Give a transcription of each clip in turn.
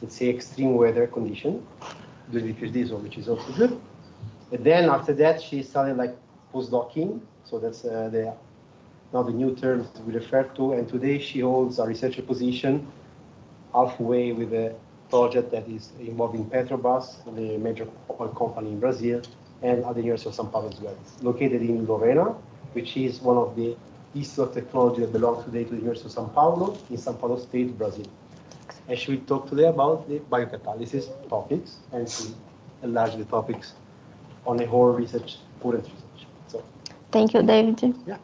let's say, extreme weather condition during the PhD, so which is also good. And then after that, she started like postdocing. So that's now the new terms we refer to. And today she holds a researcher position halfway with a project that is involving Petrobras, the major oil company in Brazil, and at the University of São Paulo as well. It's located in Lorena, which is one of the institutes of technology that belong today to the University of São Paulo in São Paulo State, Brazil. And she will talk today about the biocatalysis topics and to enlarge the topics on the whole research, current research. So, thank you, David. Yeah.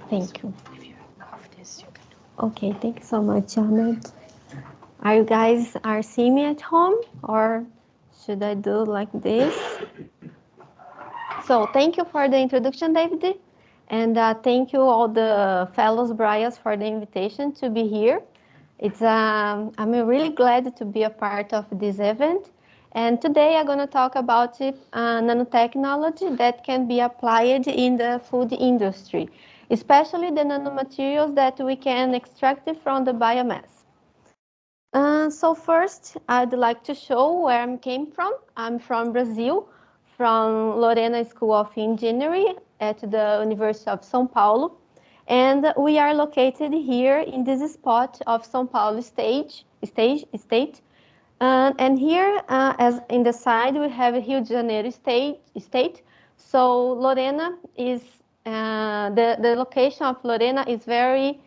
Thank you. Okay, thank you so much, Ahmed. Are you guys seeing me at home, or should I do like this? So thank you for the introduction, David, and thank you all the fellows BrIAS for the invitation to be here. I'm really glad to be a part of this event. And today I'm going to talk about nanotechnology that can be applied in the food industry, especially the nanomaterials that we can extract from the biomass. So first, I'd like to show where I came from. I'm from Brazil, from Lorena School of Engineering at the University of São Paulo. And we are located here in this spot of São Paulo state. And here, as in the side, we have Rio de Janeiro state. So Lorena is, the location of Lorena is very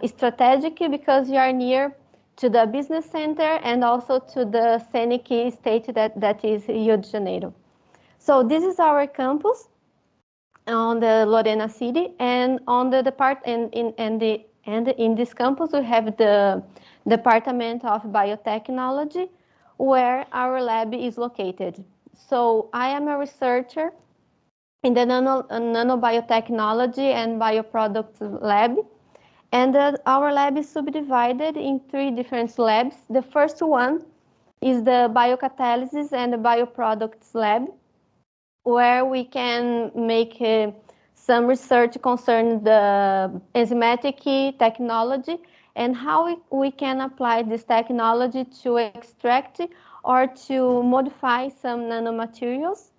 strategic because you are near to the business center and also to the scenic state that is Rio de Janeiro. So this is our campus on the Lorena city, and on the in this campus we have the Department of Biotechnology, where our lab is located. So I am a researcher in the nanobiotechnology and bioproducts lab. And our lab is subdivided in 3 different labs. The first one is the biocatalysis and the bioproducts lab, where we can make some research concerning the enzymatic technology and how we can apply this technology to extract or to modify some nanomaterials.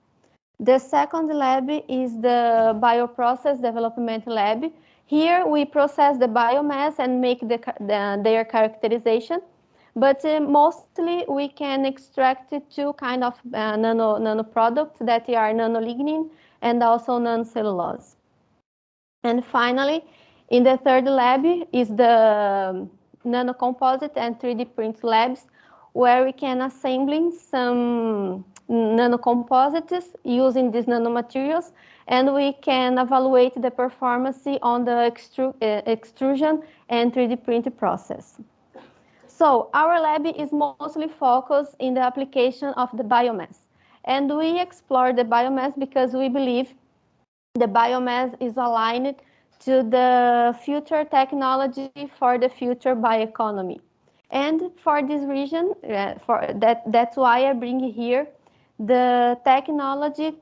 The second lab is the bioprocess development lab. Here we process the biomass and make their characterization, but mostly we can extract 2 kind of nanoproducts that are nanolignin and also nanocellulose. And finally, in the third lab is the nanocomposite and 3D print labs, where we can assemble some nanocomposites using these nanomaterials, and we can evaluate the performance on the extrusion and 3D print process. So our lab is mostly focused in the application of the biomass, and we explore the biomass because we believe the biomass is aligned to the future technology for the future bioeconomy. And for this reason, that's why I bring here the technology,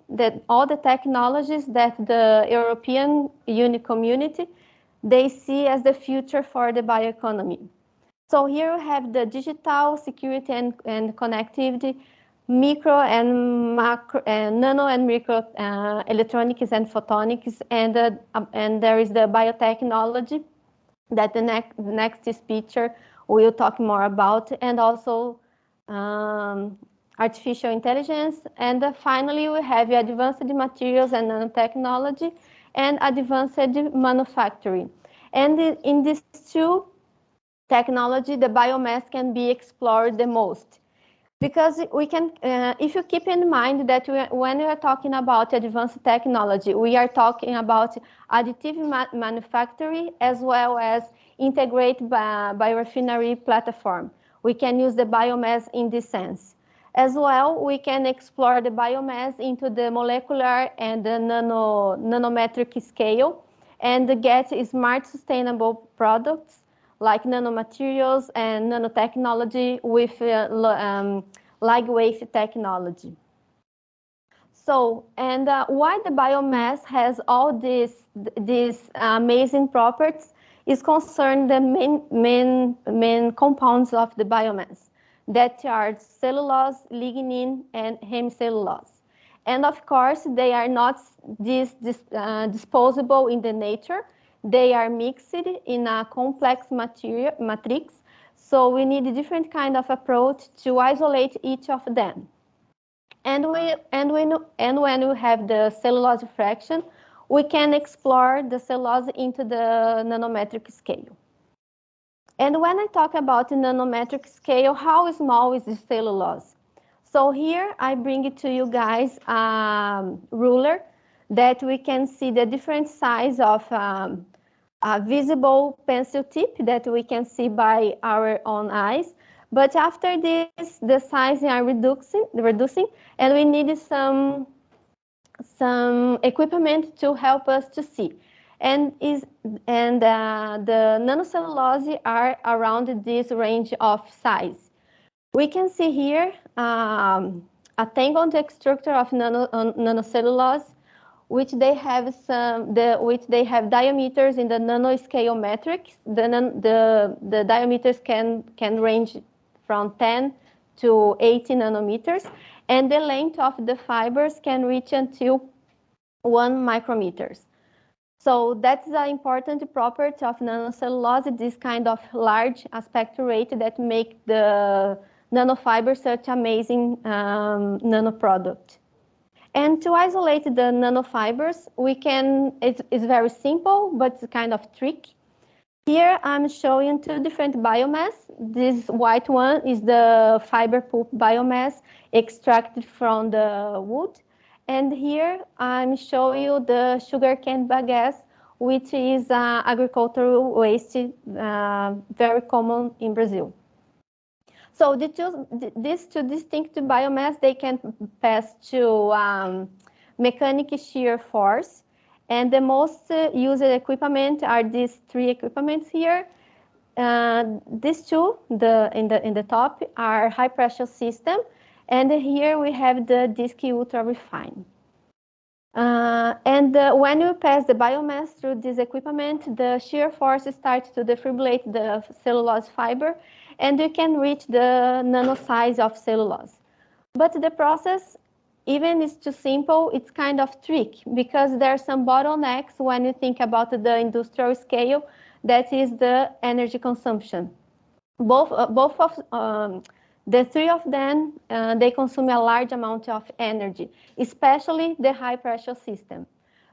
all the technologies that the European Union community, they see as the future for the bioeconomy. So here we have the digital security and connectivity, micro and macro, nano and micro electronics and photonics, and there is the biotechnology that the next speaker will talk more about, and also artificial intelligence. And finally, we have advanced materials and nanotechnology and advanced manufacturing. And in these 2 technology, the biomass can be explored the most. Because we can, if you keep in mind that when we are talking about advanced technology, we are talking about additive manufacturing as well as integrated biorefinery platform. We can use the biomass in this sense. As well, we can explore the biomass into the molecular and the nanometric scale and get smart, sustainable products like nanomaterials and nanotechnology with lightweight technology. So, and why the biomass has all these amazing properties is concerned the main compounds of the biomass that are cellulose, lignin, and hemicellulose. And of course, they are not disposable in the nature. They are mixed in a complex matrix. So we need a different kind of approach to isolate each of them. And when we have the cellulose fraction, we can explore the cellulose into the nanometric scale. And when I talk about the nanometric scale, how small is the cellulose? So here I bring it to you guys a ruler that we can see the different size of a visible pencil tip that we can see by our own eyes. But after this, the size are reducing, and we need some equipment to help us to see. And the nanocellulose are around this range of size. We can see here a tangled structure of nanocellulose, which they have diameters in the nanoscale metrics. The diameters can range from 10 to 80 nanometers, and the length of the fibers can reach until 1 micrometers. So that's the important property of nanocellulose, this kind of large aspect rate that make the nanofiber such amazing nanoproduct. And to isolate the nanofibers, it's very simple, but it's kind of tricky. Here I'm showing two different biomass. This white one is the fiber pulp biomass extracted from the wood. And here I'm showing you the sugarcane bagasse, which is agricultural waste, very common in Brazil. So these two distinct biomass, they can pass to mechanical shear force. And the most used equipment are these three equipments here. These two, in the top, are high pressure system, and here we have the disc ultra refine. When you pass the biomass through this equipment, the shear force starts to defibrillate the cellulose fiber, and you can reach the nano size of cellulose. But the process, even is too simple, it's kind of tricky because there are some bottlenecks when you think about the industrial scale, that is the energy consumption. Both of the three of them, they consume a large amount of energy, especially the high pressure system.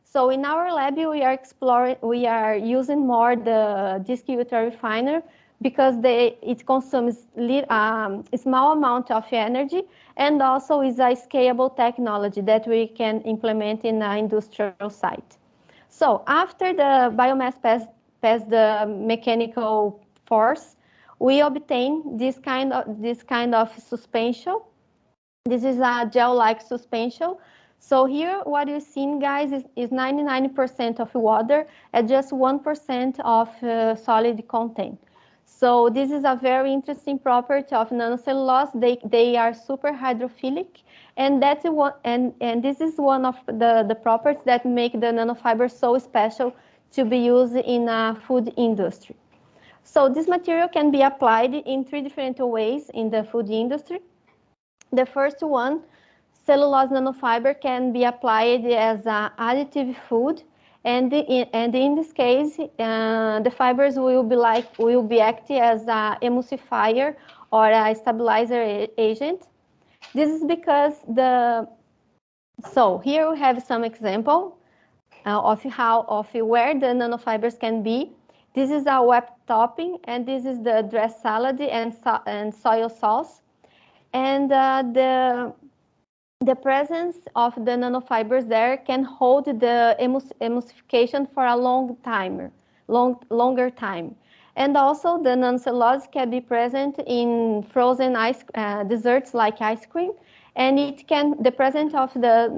So in our lab, we are using more the disc ultra refiner because it consumes a small amount of energy, and also is a scalable technology that we can implement in an industrial site. So after the biomass pass the mechanical force, we obtain this kind of suspension. This is a gel-like suspension. So here, what you're seeing, guys, is 99% of water and just 1% of solid content. So this is a very interesting property of nanocellulose. They are super hydrophilic, and this is one of the properties that make the nanofiber so special to be used in a food industry. So this material can be applied in three different ways in the food industry. The first one, cellulose nanofiber can be applied as an additive food. And in this case, the fibers will be acting as an emulsifier or a stabilizer agent. This is because so here we have some example of where the nanofibers can be. This is a web topping, and this is the dressed salad and soy sauce. And the presence of the nanofibers there can hold the emulsification for a longer time. And also the non-cellulose can be present in frozen desserts like ice cream, and the presence of the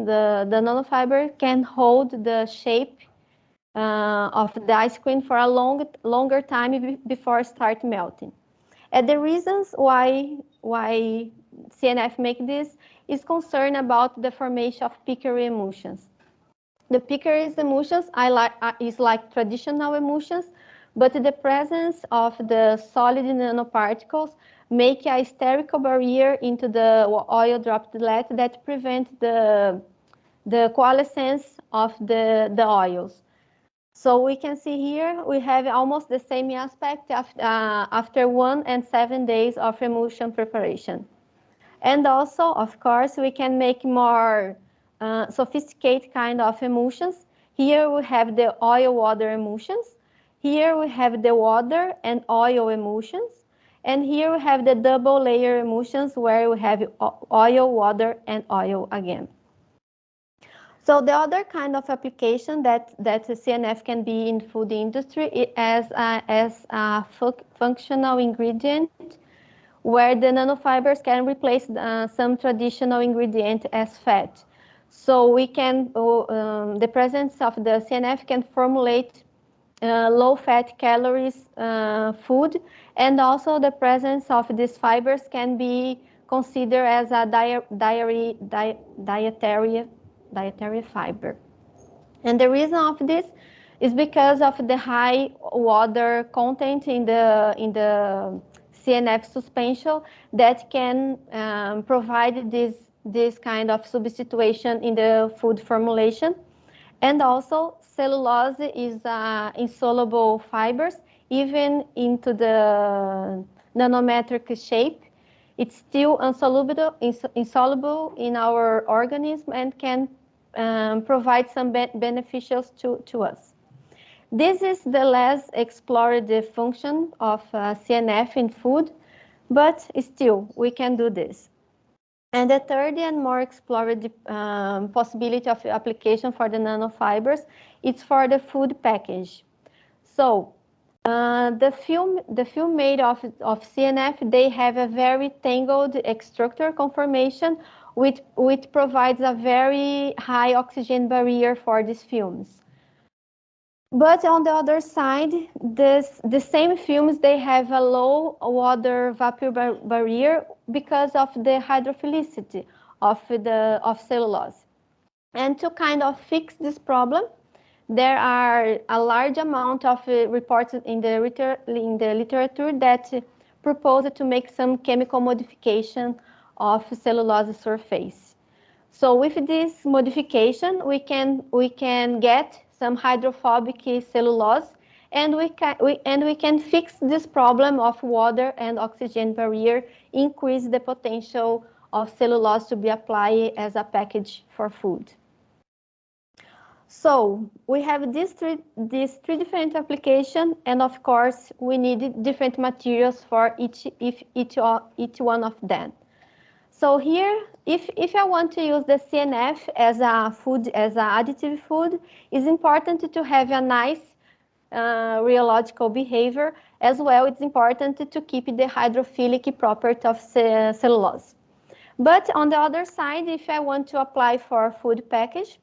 nanofiber can hold the shape of the ice cream for a longer time before start melting. And the reasons why CNF make this is concerned about the formation of pickery emulsions. The pickery emulsions is like traditional emulsions, but the presence of the solid nanoparticles make a spherical barrier into the oil droplet that prevent the coalescence of the oils. So we can see here we have almost the same aspect after 1 and 7 days of emulsion preparation. And also, of course, we can make more sophisticated kind of emulsions. Here we have the oil-water emulsions. Here we have the water and oil emulsions. And here we have the double layer emulsions where we have oil, water, and oil again. So the other kind of application that CNF can be in food industry as a functional ingredient, where the nanofibers can replace some traditional ingredient as fat. So we can, the presence of the CNF can formulate low-fat calories food, and also the presence of these fibers can be considered as a dietary fiber. And the reason of this is because of the high water content in the CNF suspension that can provide this kind of substitution in the food formulation. And also cellulose is insoluble fibers, even into the nanometric shape. It's still insoluble in our organism and can provide some beneficials to us. This is the less explored function of CNF in food, but still we can do this. And the third and more explored possibility of application for the nanofibers is for the food package. So the film made of CNF, they have a very tangled structure conformation, which provides a very high oxygen barrier for these films. But on the other side, the same films, they have a low water vapor barrier because of the hydrophilicity of cellulose. And to kind of fix this problem, there are a large amount of reports in the literature that propose to make some chemical modification of cellulose surface. So with this modification, we can get some hydrophobic cellulose, and we can fix this problem of water and oxygen barrier, increase the potential of cellulose to be applied as a package for food. So we have these three different applications, and of course we need different materials for each one of them. So here, if I want to use the CNF as an additive food, it's important to have a nice rheological behavior. As well, it's important to keep the hydrophilic property of cellulose. But on the other side, if I want to apply for a food package,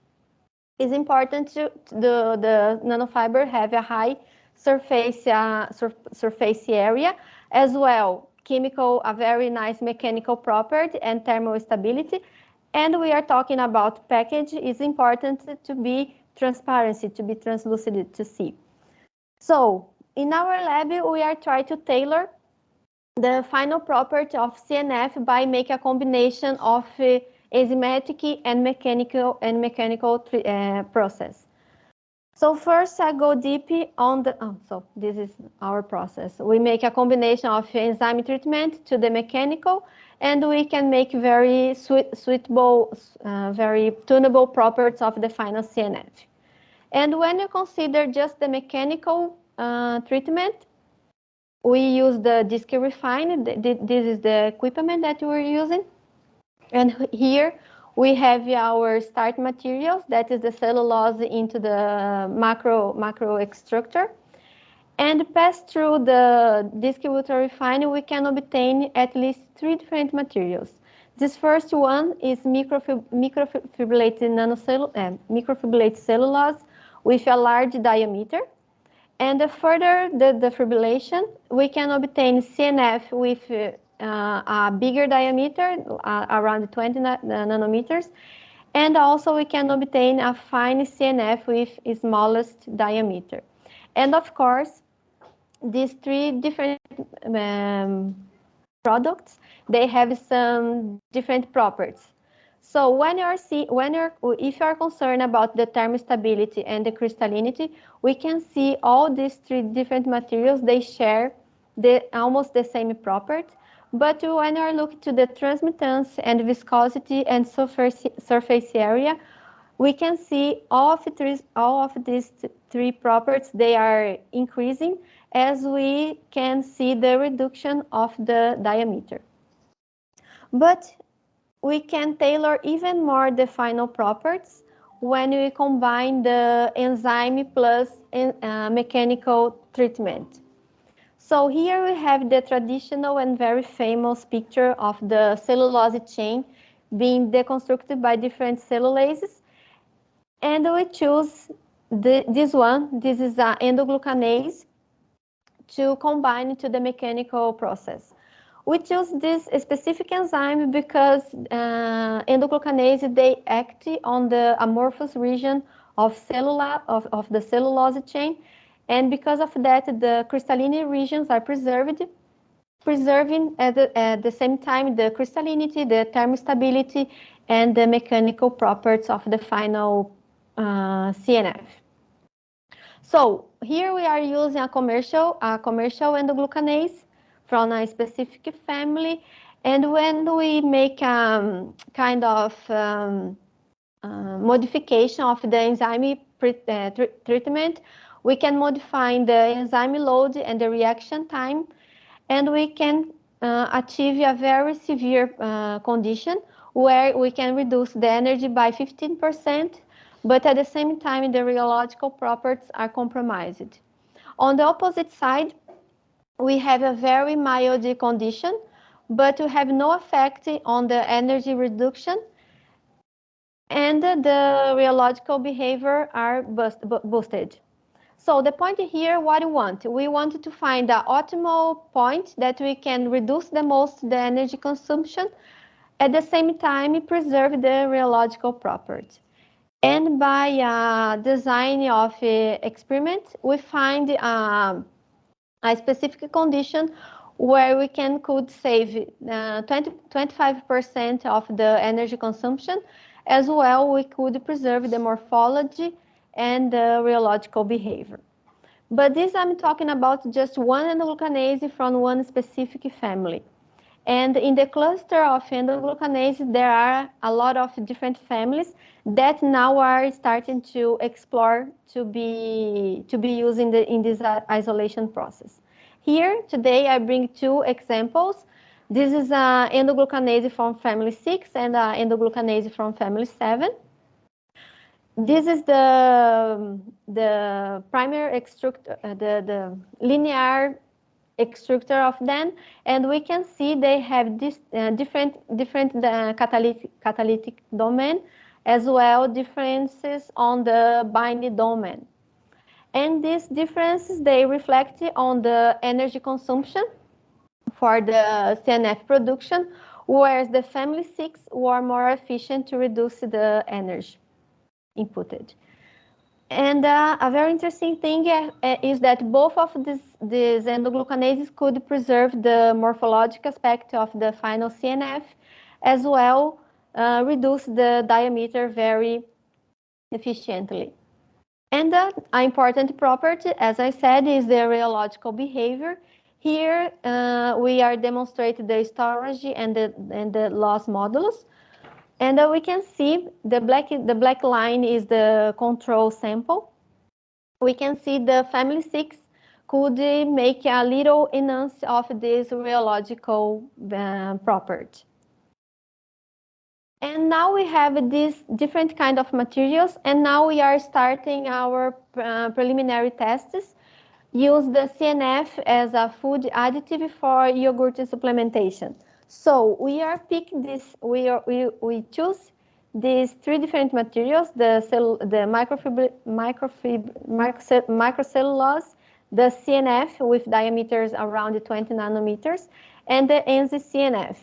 it's important to the nanofiber have a high surface area, as well a very nice mechanical property and thermal stability. And we are talking about package. It's important to be transparency, to be translucent to see. So in our lab, we are trying to tailor the final property of CNF by making a combination of enzymatic and mechanical process. So first I go deep on so this is our process. We make a combination of enzyme treatment to the mechanical, and we can make very suitable, very tunable properties of the final CNF. And when you consider just the mechanical treatment, we use the disc refine. This is the equipment that we're using. And here we have our start materials, that is the cellulose into the macro extractor. And pass through this vitro refining, we can obtain at least 3 different materials. This first one is microfibrillated cellulose with a large diameter. And further the fibrillation, we can obtain CNF with a bigger diameter, around 20 nanometers. And also we can obtain a fine CNF with smallest diameter. And of course, these 3 different products, they have some different properties. So if you are concerned about the thermostability and the crystallinity, we can see all these 3 different materials, they share almost the same properties. But when you are looking to the transmittance and viscosity and surface area, we can see all of these 3 properties, they are increasing as we can see the reduction of the diameter. But we can tailor even more the final properties when we combine the enzyme plus mechanical treatment. So here we have the traditional and very famous picture of the cellulose chain being deconstructed by different cellulases. And we choose this one. This is an endoglucanase to combine to the mechanical process. We choose this specific enzyme because endoglucanase, they act on the amorphous region of the cellulose chain, and because of that, the crystalline regions are preserving at the same time the crystallinity, the thermostability, and the mechanical properties of the final CNF. So here we are using a commercial endoglucanase from a specific family, and when we make kind of modification of the enzyme treatment, we can modify the enzyme load and the reaction time, and we can achieve a very severe condition where we can reduce the energy by 15%, but at the same time the rheological properties are compromised. On the opposite side, we have a very mild condition, but we have no effect on the energy reduction, and the rheological behavior are boosted. So the point here, what we want to find the optimal point that we can reduce the most the energy consumption, at the same time preserve the rheological properties. And by design of experiment, we find a specific condition where we could save 25% of the energy consumption. As well, we could preserve the morphology and the rheological behavior. But this I'm talking about just one endoglucanase from one specific family. And in the cluster of endoglucanase, there are a lot of different families that now are starting to explore to be used in this isolation process. Here today I bring 2 examples. This is an endoglucanase from family 6 and an endoglucanase from family 7. This is the primary extractor, the linear extractor of them, and we can see they have this different catalytic domain, as well differences on the binding domain. And these differences, they reflect on the energy consumption for the CNF production, whereas the family 6 were more efficient to reduce the energy inputted. And a very interesting thing is that both of these endoglucanases could preserve the morphologic aspect of the final CNF, as well reduce the diameter very efficiently. And an important property, as I said, is the rheological behavior. Here we are demonstrating the storage and the loss modulus. And we can see the black line is the control sample. We can see the family 6 could make a little enhance of this rheological property. And now we have these different kind of materials, and now we are starting our preliminary tests use the CNF as a food additive for yogurt supplementation. So we are picking this. We choose these three different materials: the microcellulose, the CNF with diameters around 20 nanometers, and the NZ-CNF.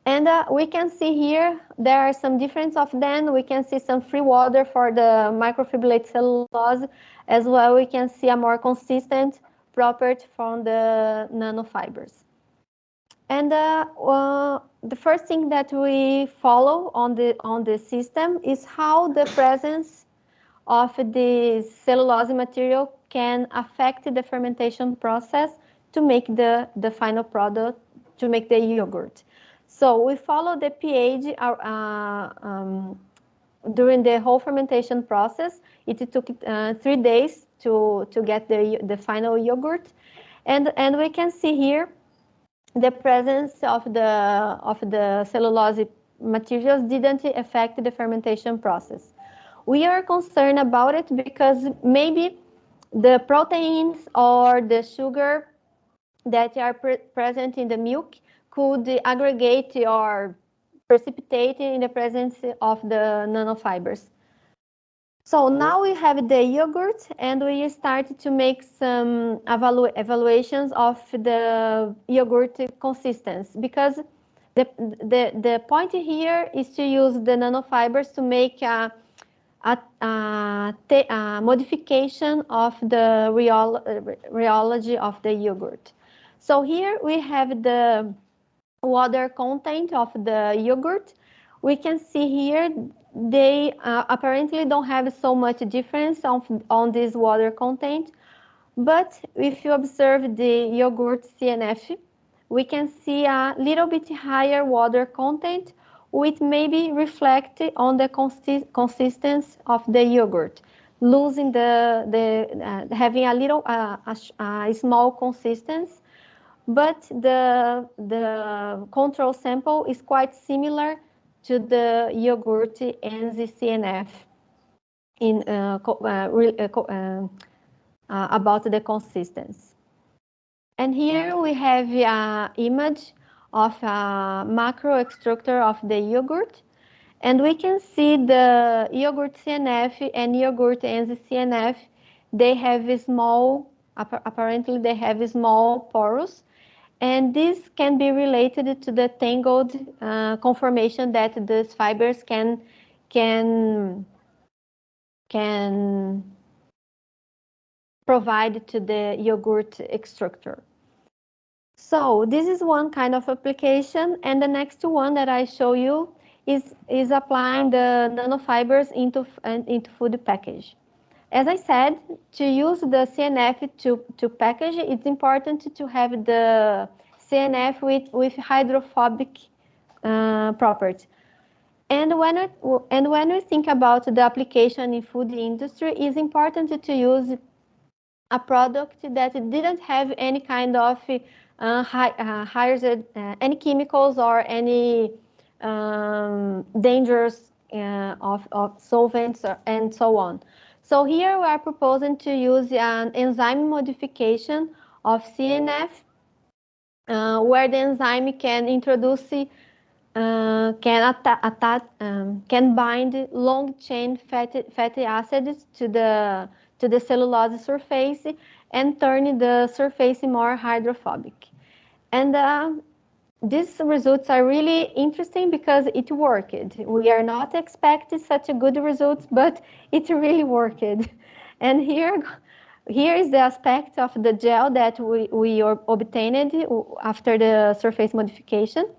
And we can see here, there are some difference of them. We can see some free water for the microfibrillate cellulose. As well, we can see a more consistent property from the nanofibers. And the first thing that we follow on the system is how the presence of the cellulose material can affect the fermentation process to make the final product, to make the yogurt. So we follow the pH during the whole fermentation process. It took 3 days to get the final yogurt, and we can see here the presence of the cellulose materials didn't affect the fermentation process. We are concerned about it because maybe the proteins or the sugar that are present in the milk could aggregate or precipitate in the presence of the nanofibers. So now we have the yogurt, and we started to make some evaluations of the yogurt consistency, because the point here is to use the nanofibers to make a modification of the rheology of the yogurt. So here we have the water content of the yogurt. We can see here they apparently don't have so much difference on this water content, but if you observe the yogurt CNF, we can see a little bit higher water content, which maybe reflect on the consistency of the yogurt, losing having a little a small consistency, but the control sample is quite similar to the yogurt NZ-CNF in about the consistency. And here we have an image of a macro extractor of the yogurt, and we can see the yogurt CNF and yogurt NZ-CNF. They have apparently they have small pores, and this can be related to the tangled conformation that these fibers can provide to the yogurt extractor. So this is one kind of application, and the next one that I show you is applying the nanofibers into food package. As I said, to use the CNF to package, it's important to have the CNF with hydrophobic property. And when we think about the application in food industry, it's important to use a product that didn't have any kind of any chemicals or any dangers of solvents and so on. So here we are proposing to use an enzyme modification of CNF, where the enzyme can introduce, can bind long chain fatty acids to the cellulose surface and turn the surface more hydrophobic. And these results are really interesting because it worked. We are not expecting such a good results, but it really worked. And here is the aspect of the gel that we obtained after the surface modification.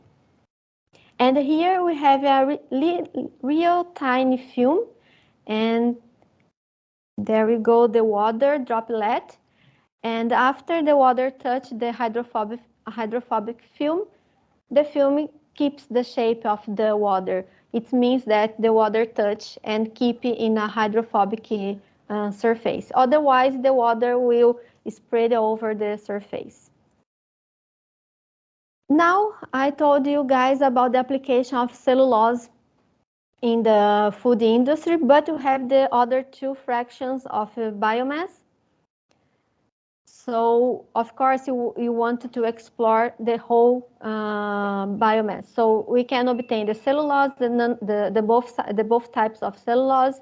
And here we have a real tiny film, and there we go, the water droplet. And after the water touched the hydrophobic film, the film keeps the shape of the water. It means that the water touch and keep it in a hydrophobic surface. Otherwise, the water will spread over the surface. Now, I told you guys about the application of cellulose in the food industry, but we have the other two fractions of biomass. So of course you want to explore the whole biomass. So we can obtain the cellulose, the both types of cellulose.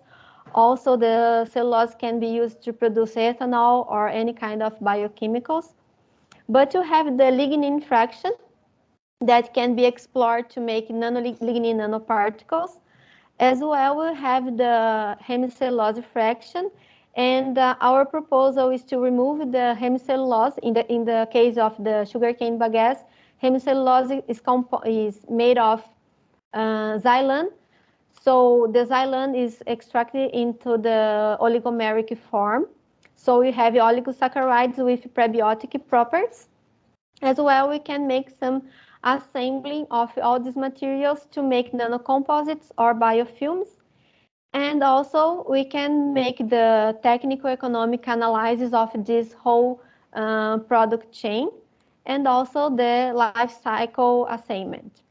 Also the cellulose can be used to produce ethanol or any kind of biochemicals. But you have the lignin fraction that can be explored to make lignin nanoparticles. As well, we have the hemicellulose fraction, and our proposal is to remove the hemicellulose. In the case of the sugarcane bagasse, hemicellulose is made of xylane. So the xylane is extracted into the oligomeric form. So we have oligosaccharides with prebiotic properties. As well, we can make some assembling of all these materials to make nanocomposites or biofilms. And also, we can make the technical economic analysis of this whole product chain and also the life cycle assignment.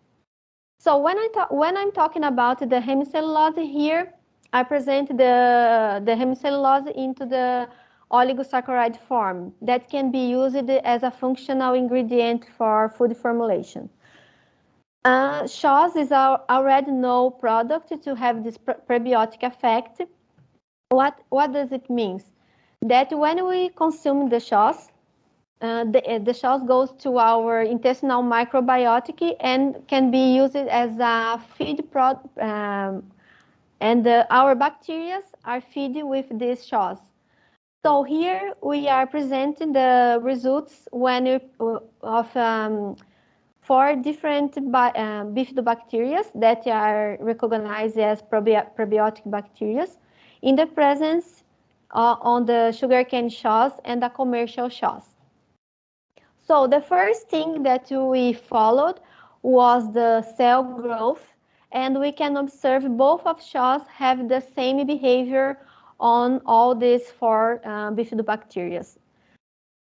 So when I'm talking about the hemicellulose here, I present the hemicellulose into the oligosaccharide form that can be used as a functional ingredient for food formulation. SHOS is our already known product to have this prebiotic effect. What does it mean? That when we consume the SHOS, the SHOS goes to our intestinal microbiotic and can be used as a feed product, and our bacteria are fed with this SHOS. So here we are presenting the results of 4 different bifidobacteria that are recognized as prebiotic bacteria in the presence on the sugarcane SHOS and the commercial SHOS. So the first thing that we followed was the cell growth, and we can observe both of SHOS have the same behavior on all these 4 bifidobacteria.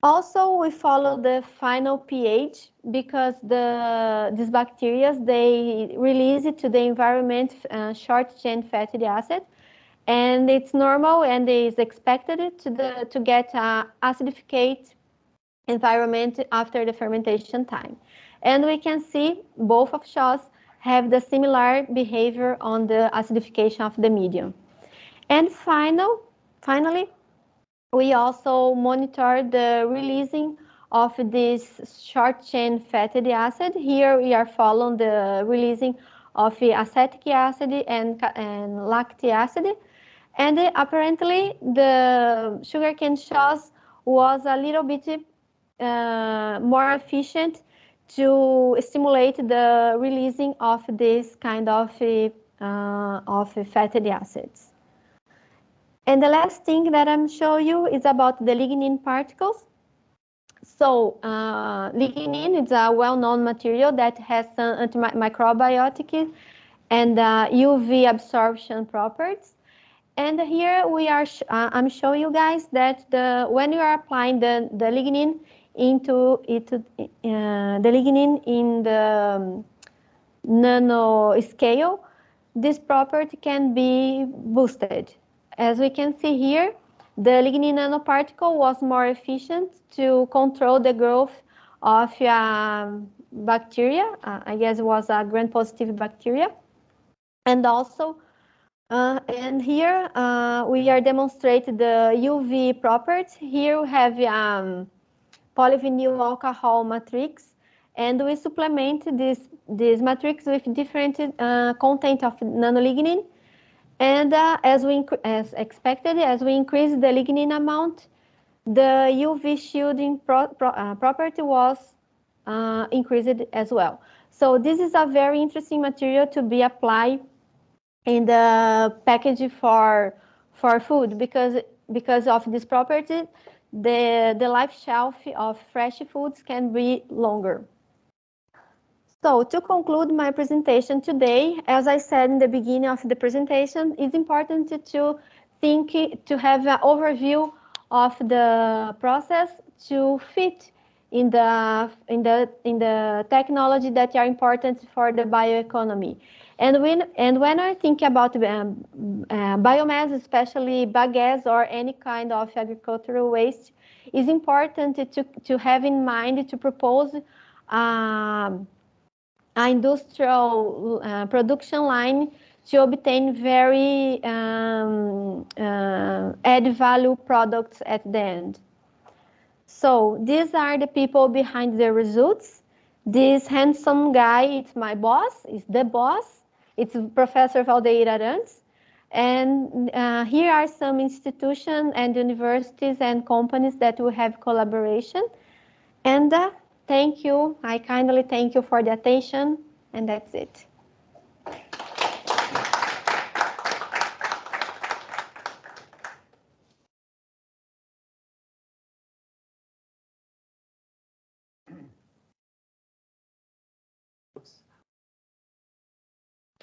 Also, we follow the final pH because these bacteria, they release it to the environment short-chain fatty acid, and it's normal and is expected to get acidificate environment after the fermentation time. And we can see both of SHOS have the similar behavior on the acidification of the medium. And finally, we also monitor the releasing of this short-chain fatty acid. Here we are following the releasing of the acetic acid and lactic acid. And apparently the sugarcane SHOS was a little bit more efficient to stimulate the releasing of this kind of fatty acids. And the last thing that I'm showing you is about the lignin particles. So lignin is a well-known material that has some antimicrobial and UV absorption properties. And here we are. I'm showing you guys that when you are applying the lignin into the lignin in the nano scale, this property can be boosted. As we can see here, the lignin nanoparticle was more efficient to control the growth of bacteria. I guess it was a gram-positive bacteria. And also, and here we are demonstrating the UV properties. Here we have polyvinyl alcohol matrix, and we supplement this matrix with different content of nanolignin. And as expected, as we increase the lignin amount, the UV shielding property was increased as well. So this is a very interesting material to be applied in the package for food because of this property, the life shelf of fresh foods can be longer. So to conclude my presentation today, as I said in the beginning of the presentation, it's important to have an overview of the process to fit in the technology that are important for the bioeconomy. And when I think about biomass, especially bagasse or any kind of agricultural waste, it's important to have in mind to propose an industrial production line to obtain very add value products at the end. So these are the people behind the results. This handsome guy, it's my boss, it's the boss. It's Professor Valdeir Arantes. And here are some institutions and universities and companies that will have collaboration. And thank you. I kindly thank you for the attention. And that's it.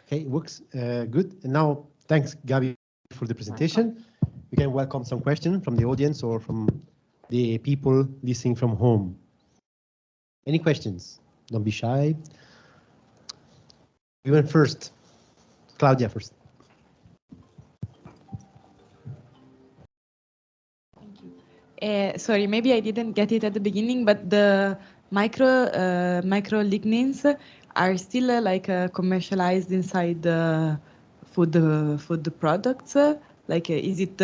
Okay, works good. And now, thanks, Gabi, for the presentation. We can welcome some questions from the audience or from the people listening from home. Any questions? Don't be shy. We went first. Claudia first. Thank you. Sorry, maybe I didn't get it at the beginning, but the microlignins are still commercialized inside the food products. Is it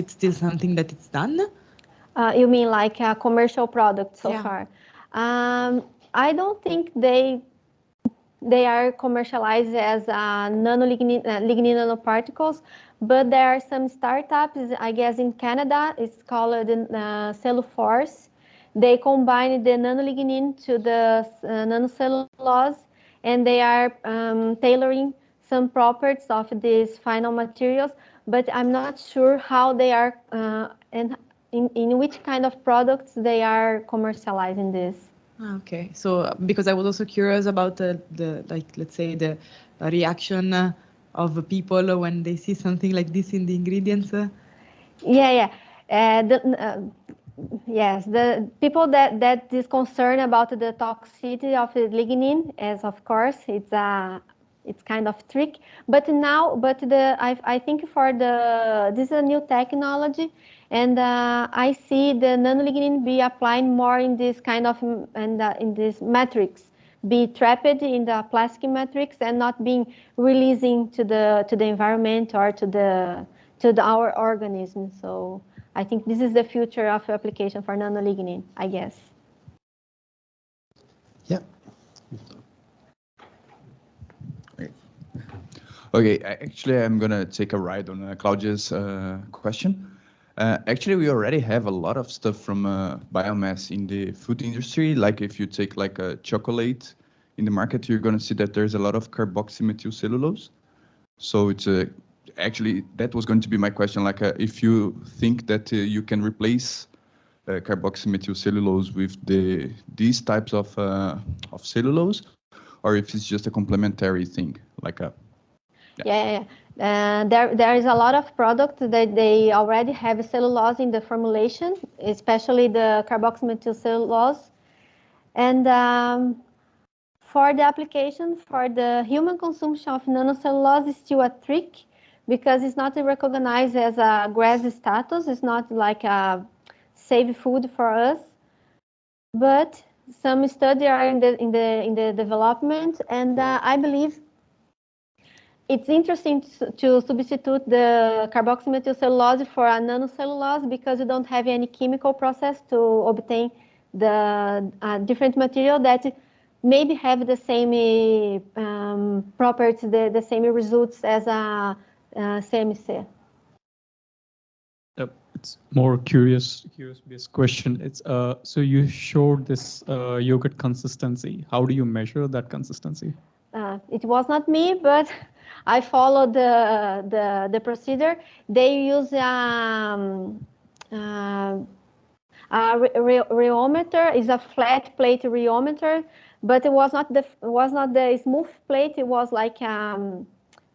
still something that it's done? You mean like a commercial product so far? I don't think they are commercialized as lignin nanoparticles, but there are some startups, I guess in Canada, it's called Celluforce. They combine the nanolignin to the nanocellulose, and they are tailoring some properties of these final materials, but I'm not sure how they are and in which kind of products they are commercializing this. Okay, so because I was also curious about let's say the reaction of people when they see something like this in the ingredients. Yes, the people that is concerned about the toxicity of the lignin, as of course it's kind of trick. But now, I think this is a new technology, and I see the nanolignin be applied more in this kind of in this matrix, be trapped in the plastic matrix and not being releasing to the environment or to our organism. So I think this is the future of application for nanolignin, I guess. Yeah. Okay, actually, I'm going to take a ride on Claudia's question. Actually, we already have a lot of stuff from biomass in the food industry. Like if you take like a chocolate in the market, you're going to see that there's a lot of carboxymethylcellulose. So it's actually, that was going to be my question. Like if you think that you can replace carboxymethylcellulose with these types of cellulose, or if it's just a complementary thing, like a there is a lot of products that they already have cellulose in the formulation, especially the carboxymethylcellulose. And for the application for the human consumption of nanocellulose is still a trick because it's not recognized as a GRAS status. It's not like a safe food for us. But some studies are in the development, and I believe it's interesting to substitute the carboxymethylcellulose for a nanocellulose because you don't have any chemical process to obtain the different material that maybe have the same properties, the same results as a CMC. It's more curious based question. It's so you showed this yogurt consistency. How do you measure that consistency? It was not me, but I followed the procedure. They use a rheometer. Is a flat plate rheometer, but it was not the smooth plate. It was like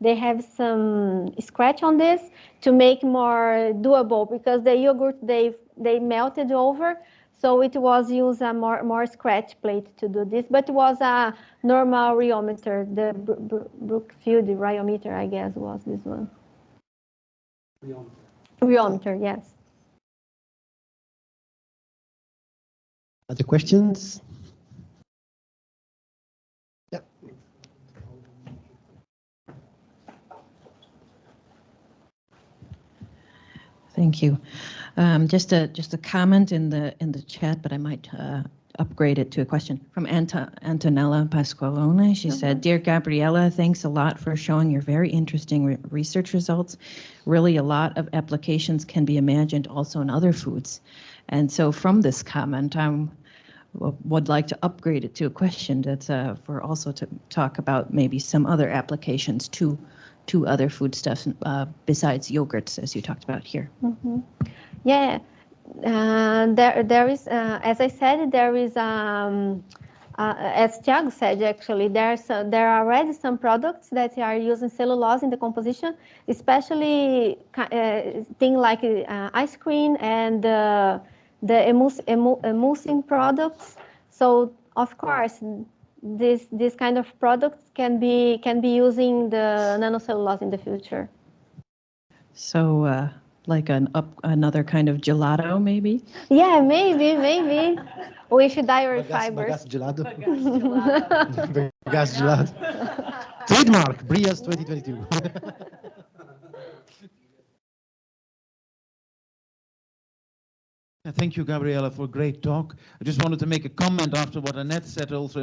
they have some scratch on this to make more doable because the yogurt they melted over. So it was used a more scratch plate to do this, but it was a normal rheometer. The Brookfield rheometer, I guess, was this one. Rheometer, yes. Other questions? Yeah. Thank you. Just a comment in the chat, but I might upgrade it to a question from Antonella Pasqualone. She said, "Dear Gabriela, thanks a lot for showing your very interesting research results. Really, a lot of applications can be imagined also in other foods." And so, from this comment, would like to upgrade it to a question that's for also to talk about maybe some other applications to other foodstuffs besides yogurts, as you talked about here. Mm-hmm. Yeah, there is, as I said, there is, as Thiago said, actually, there are already some products that are using cellulose in the composition, especially things like ice cream and the emulsing products. So, of course, this kind of products can be using the nanocellulose in the future. So, like another kind of gelato, maybe? Yeah, maybe. With dietary fibers. Bagasse gelato. Bagasse gelato. Trademark, BrIAS 2022. Thank you, Gabriela, for a great talk. I just wanted to make a comment after what Annette said also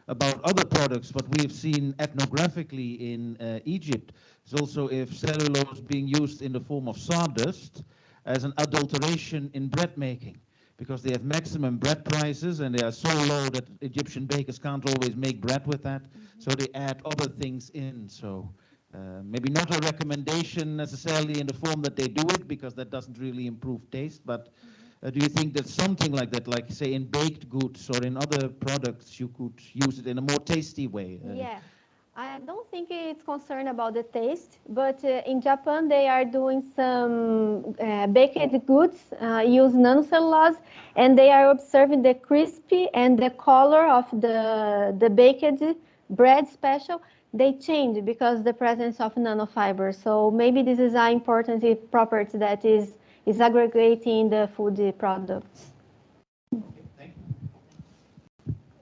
about other products. What we have seen ethnographically in Egypt is also if cellulose being used in the form of sawdust as an adulteration in bread making, because they have maximum bread prices and they are so low that Egyptian bakers can't always make bread with that. So they add other things in. So maybe not a recommendation necessarily in the form that they do it, because that doesn't really improve taste, but do you think that something like that, like say in baked goods or in other products, you could use it in a more tasty way? Yeah, I don't think it's concerned about the taste, but in Japan they are doing some baked goods use nanocellulose, and they are observing the crispy and the color of the baked bread special. They change because the presence of nanofibers. So maybe this is an important property that is aggregating the food products.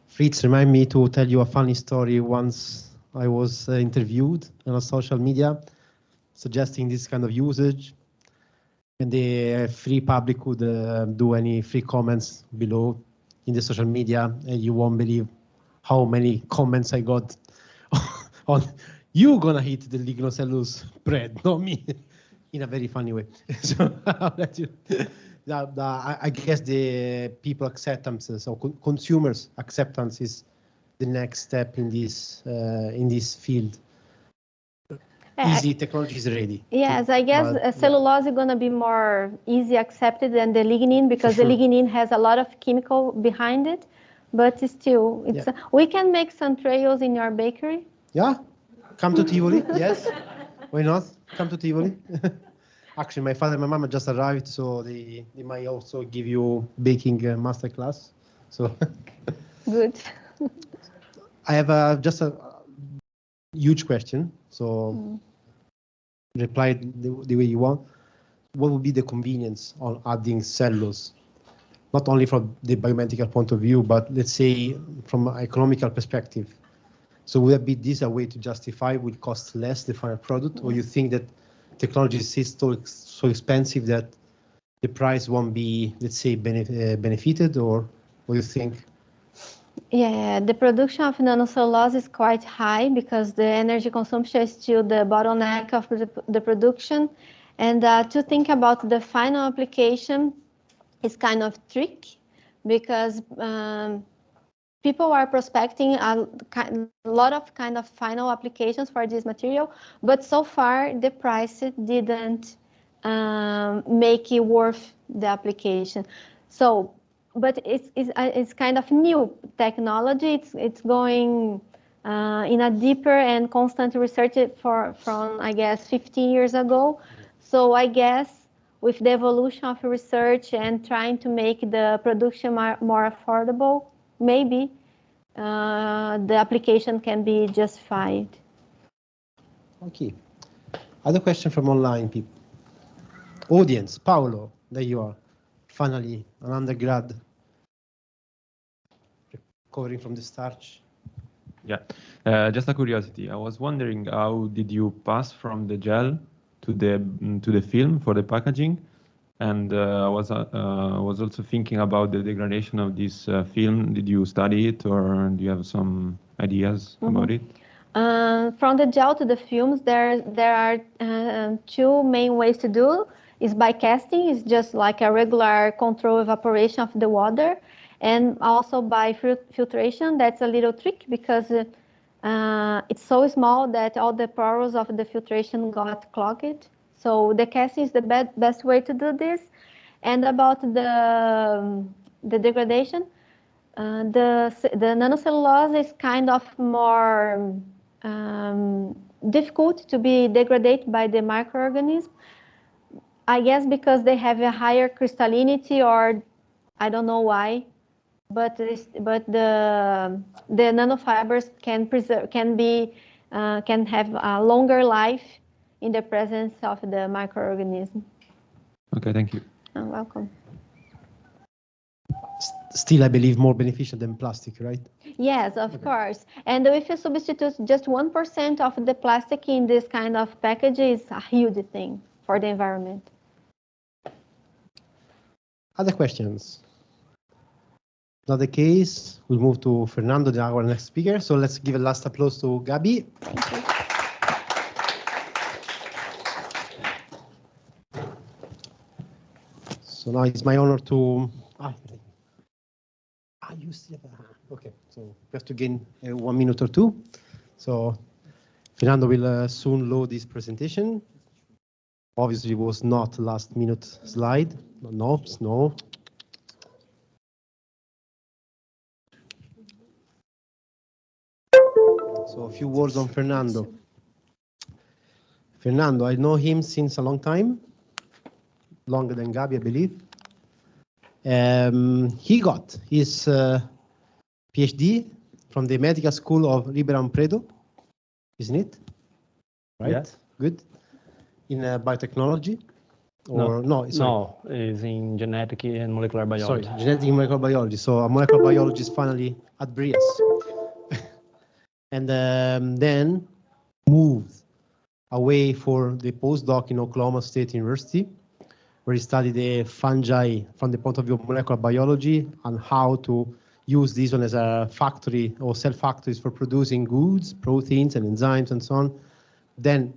Fritz, remind me to tell you a funny story. Once I was interviewed on social media suggesting this kind of usage, and the free public could do any free comments below in the social media, and you won't believe how many comments I got on "you gonna eat the lignocellulose bread, not me," in a very funny way. So I'll let you. I guess the people acceptance, so consumers acceptance is the next step in this field. Easy technology is ready. Yes, I guess cellulose is going to be more easy accepted than the lignin, because the lignin has a lot of chemical behind it. But still, it's we can make some trails in your bakery. Yeah, come to Tivoli. Yes, why not? Come to Tivoli. Actually, my father and my mama just arrived, so they might also give you baking masterclass. So good. I have just a huge question. So reply the way you want. What would be the convenience on adding cellulose? Not only from the biomedical point of view, but let's say from an economical perspective. So would that be this a way to justify will cost less the final product, or you think that technology is so expensive that the price won't be, let's say, benefited, or what do you think? Yeah, the production of nanocellulose is quite high because the energy consumption is still the bottleneck of the production. And to think about the final application is kind of tricky, because people are prospecting a lot of kind of final applications for this material, but so far the price didn't make it worth the application. So, but it's kind of new technology. It's going in a deeper and constant research from I guess 15 years ago. So I guess with the evolution of research and trying to make the production more affordable, maybe the application can be justified. Okay. Other question from online people. Audience, Paulo, there you are. Finally, an undergrad covering from the starch. Yeah, just a curiosity. I was wondering, how did you pass from the gel to the film for the packaging? And I was also thinking about the degradation of this film. Did you study it, or do you have some ideas about it? From the gel to the films, there are two main ways to do. Is by casting, it's just like a regular control evaporation of the water, and also by filtration. That's a little trick because it's so small that all the pores of the filtration got clogged. So the casting is the best way to do this. And about the degradation, the nanocellulose is kind of more difficult to be degraded by the microorganism. I guess because they have a higher crystallinity, or I don't know why, but the nanofibers can have a longer life in the presence of the microorganism. Okay, thank you. You're welcome. Still, I believe more beneficial than plastic, right? Yes, of course. And if you substitute just 1% of the plastic in this kind of package, it's a huge thing for the environment. Other questions? Not the case. We'll move to Fernando, our next speaker. So let's give a last applause to Gabi. Thank you. So now it's my honor to. You still have okay, so we have to gain 1 minute or two. So Fernando will soon load this presentation. Obviously, it was not last minute slide. No. So a few words on Fernando. Fernando, I know him since a long time, longer than Gabi, I believe. He got his PhD from the Medical School of Ribeirão Preto, isn't it? Right? Yes. Good. In biotechnology? Or no, it's in genetic and molecular biology. Sorry, genetic and molecular biology. So a molecular biologist finally at BrIAS. And then moved away for the postdoc in Oklahoma State University, where he studied the fungi from the point of view of molecular biology and how to use this one as a factory or cell factories for producing goods, proteins and enzymes and so on. Then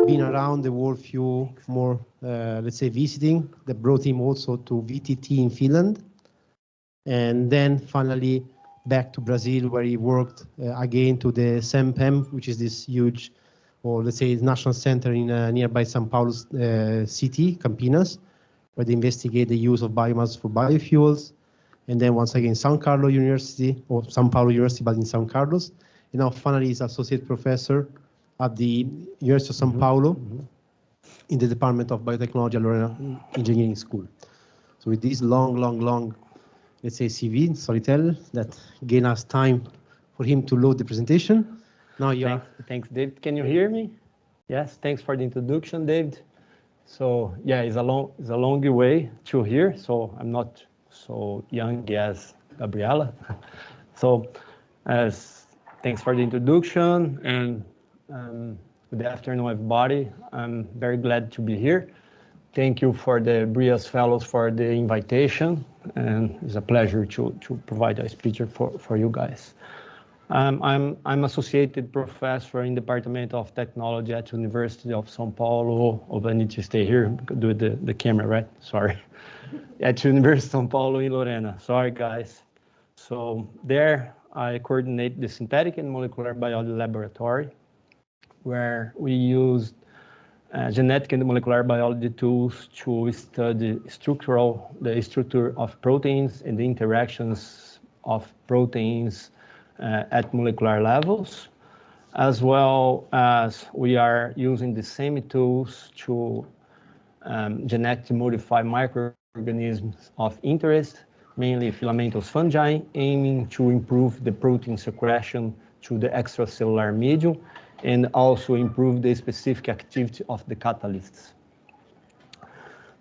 been around the world few more, let's say, visiting, that brought him also to VTT in Finland. And then finally back to Brazil, where he worked again to the SEMPEM, which is this huge, or let's say national center in nearby São Paulo's city, Campinas, where they investigate the use of biomass for biofuels. And then once again, São Carlos University, or São Paulo University, but in São Carlos. And now finally he's associate professor at the University of São Paulo in the Department of Biotechnology and Lorena Engineering School. So with this long, let's say CV, storyteller, that gain us time for him to load the presentation. Now you Thanks, David. Can you hear me? Yes, thanks for the introduction, David. So yeah, it's a long way to here, so I'm not so young as Gabriela. So thanks for the introduction, and good afternoon, everybody. I'm very glad to be here. Thank you for the BrIAS Fellows for the invitation, and it's a pleasure to provide a speech for you guys. I'm associated professor in Department of Technology at University of São Paulo. Oh, I need to stay here, do the camera, right? Sorry. At University of São Paulo in Lorena. Sorry, guys. So there, I coordinate the synthetic and molecular biology laboratory, where we use genetic and molecular biology tools to study the structure of proteins and the interactions of proteins at molecular levels, as well as we are using the same tools to genetically modify microorganisms of interest, mainly filamentous fungi, aiming to improve the protein secretion to the extracellular medium and also improve the specific activity of the catalysts.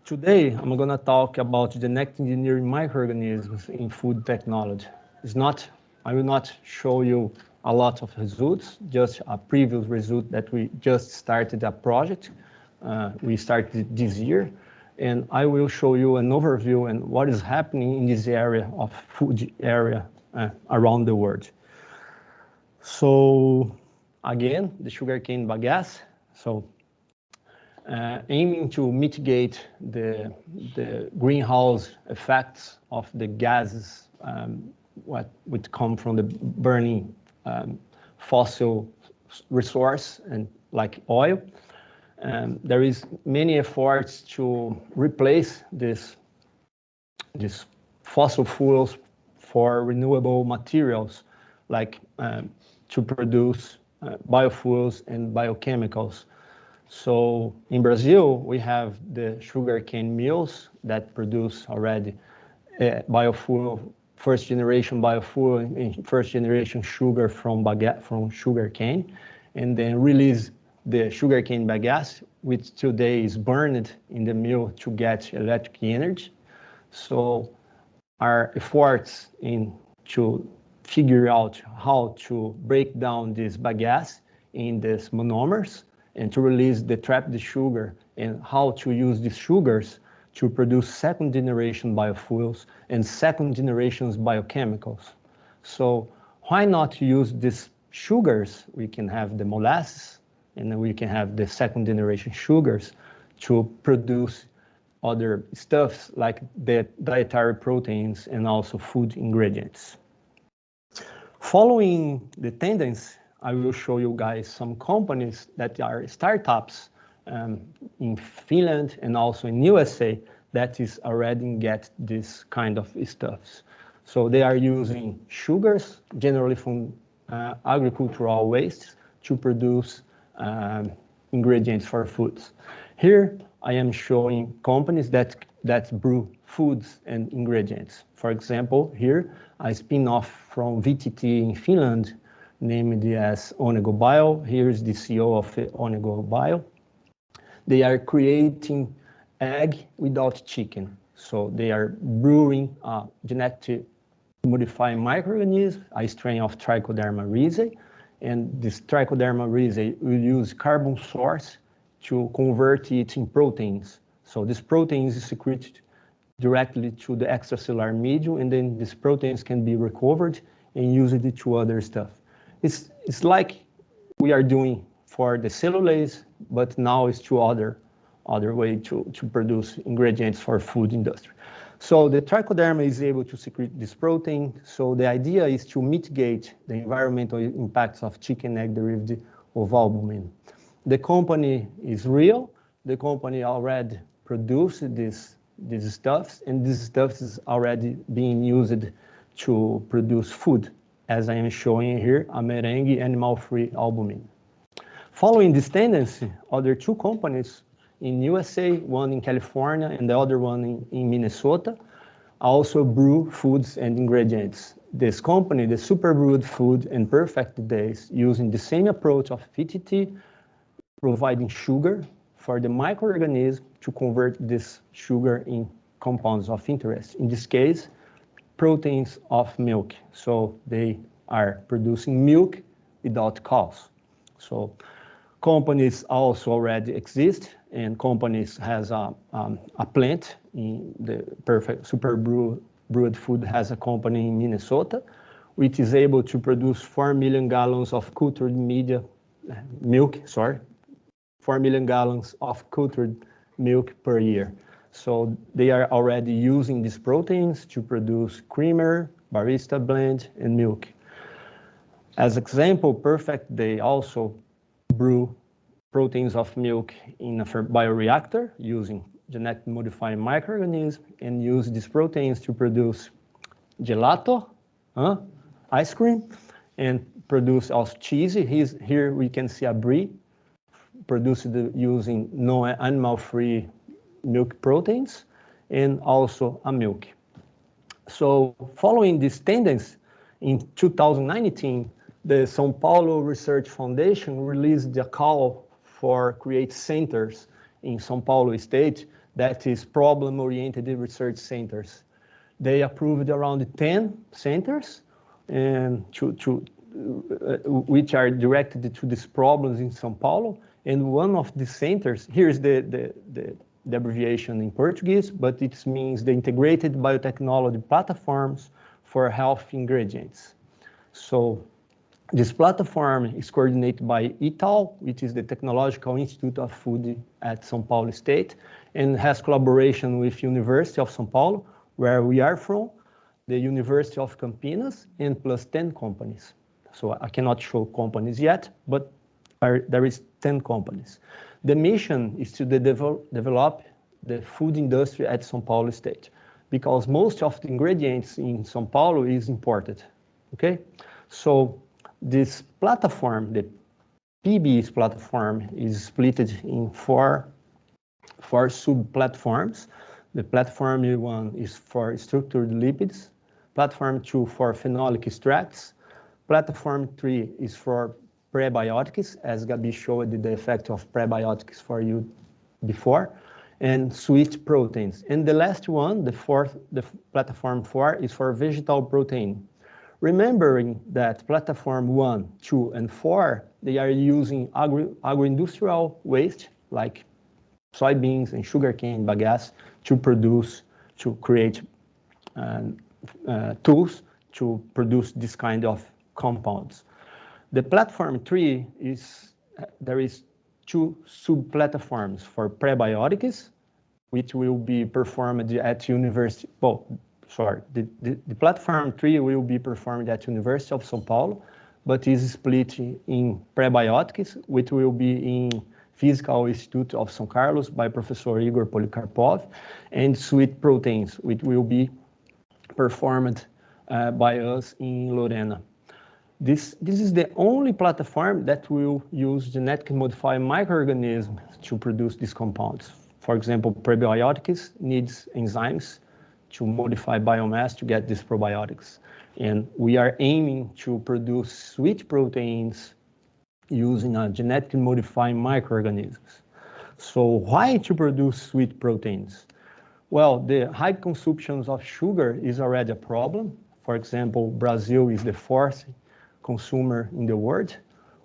Today, I'm going to talk about genetic engineering microorganisms in food technology. It's not I will not show you a lot of results, just a previous result that we just started a project. We started this year, and I will show you an overview and what is happening in this area of food area around the world. So again, the sugarcane bagasse. So aiming to mitigate the greenhouse effects of the gases what would come from the burning fossil resource and like oil. There is many efforts to replace this fossil fuels for renewable materials, like to produce biofuels and biochemicals. So in Brazil, we have the sugarcane mills that produce already biofuel, first generation biofuel and first generation sugar from sugarcane, and then release the sugarcane bagasse, which today is burned in the mill to get electric energy. So our efforts to figure out how to break down this bagasse in these monomers and to release the trapped sugar, and how to use these sugars to produce second generation biofuels and second generation biochemicals. So why not use these sugars? We can have the molasses, and then we can have the second generation sugars to produce other stuffs like the dietary proteins and also food ingredients. Following the tendency, I will show you guys some companies that are startups in Finland and also in USA that is already get this kind of stuffs. So they are using sugars, generally from agricultural wastes, to produce ingredients for foods. Here I am showing companies that brew foods and ingredients. For example, here a spin-off from VTT in Finland, named as Onego Bio. Here is the CEO of Onego Bio. They are creating egg without chicken. So they are brewing genetically modified microorganisms, a strain of Trichoderma rhizae, and this Trichoderma rhizae will use carbon source to convert it in proteins. So this proteins is secreted directly to the extracellular medium, and then these proteins can be recovered and used to other stuff. It's like we are doing for the cellulase, but now it's to other way to produce ingredients for food industry. So the trichoderma is able to secrete this protein. So the idea is to mitigate the environmental impacts of chicken egg derivative of albumin. The company is real. The company already produced these stuffs, and this stuff is already being used to produce food, as I am showing here, a meringue animal-free albumin. Following this tendency, other two companies in USA, one in California and the other one in Minnesota, also brew foods and ingredients. This company, the Super Brewed Food and Perfect Days, using the same approach of VTT, providing sugar for the microorganism to convert this sugar in compounds of interest. In this case, proteins of milk. So they are producing milk without cows. So companies also already exist, and companies has a plant in the Perfect Super Brewed Food has a company in Minnesota, which is able to produce 4 million gallons of cultured milk, 4 million gallons of cultured milk per year. So they are already using these proteins to produce creamer, barista blend, and milk. As example, Perfect, they also brew proteins of milk in a bioreactor using genetically modified microorganisms and use these proteins to produce gelato, ice cream, and produce also cheese. Here we can see a brie produced using non-animal-free milk proteins and also a milk. So following this tendency, in 2019, the São Paulo Research Foundation released the call for create centers in São Paulo state that is problem-oriented research centers. They approved around 10 centers, and which are directed to these problems in São Paulo. And one of the centers, here's the abbreviation in Portuguese, but it means the Integrated Biotechnology Platforms for Health Ingredients. So this platform is coordinated by ITAL, which is the Technological Institute of Food at São Paulo State, and has collaboration with University of São Paulo, where we are from, the University of Campinas, and plus 10 companies. So I cannot show companies yet, but there is 10 companies. The mission is to develop the food industry at São Paulo State, because most of the ingredients in São Paulo is imported, okay? So this platform, the PBS platform, is split in four sub-platforms. The platform 1 is for structured lipids, platform 2 for phenolic extracts, platform 3 is for prebiotics, as Gabi showed the effect of prebiotics for you before, and sweet proteins. And the last one, the platform 4, is for vegetal protein. Remembering that platform 1, 2, and 4, they are using agro-industrial waste like soybeans and sugarcane bagasse to create tools to produce this kind of compounds. The platform 3 there is 2 sub-platforms for prebiotics, which will be performed at University. The platform 3 will be performed at University of São Paulo, but is split in prebiotics, which will be in Physical Institute of São Carlos by Professor Igor Polikarpov, and sweet proteins, which will be performed by us in Lorena. This is the only platform that will use genetically modified microorganisms to produce these compounds. For example, prebiotics needs enzymes to modify biomass to get these probiotics. And we are aiming to produce sweet proteins using genetically modified microorganisms. So why to produce sweet proteins? Well, the high consumptions of sugar is already a problem. For example, Brazil is the 4th consumer in the world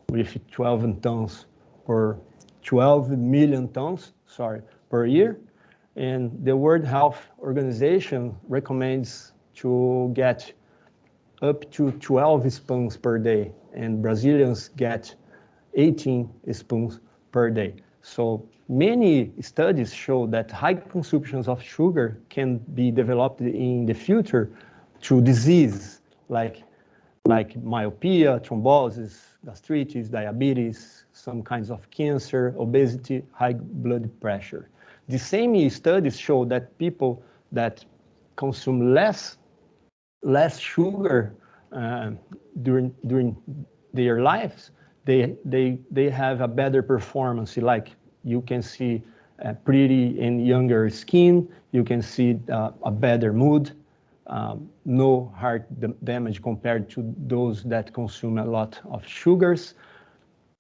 with 12 million tons per year. And the World Health Organization recommends to get up to 12 spoons per day, and Brazilians get 18 spoons per day. So many studies show that high consumptions of sugar can be developed in the future through disease like myopia, thrombosis, gastritis, diabetes, some kinds of cancer, obesity, high blood pressure. The same studies show that people that consume less sugar during their lives, they have a better performance. Like you can see pretty and younger skin, you can see a better mood, no heart damage compared to those that consume a lot of sugars,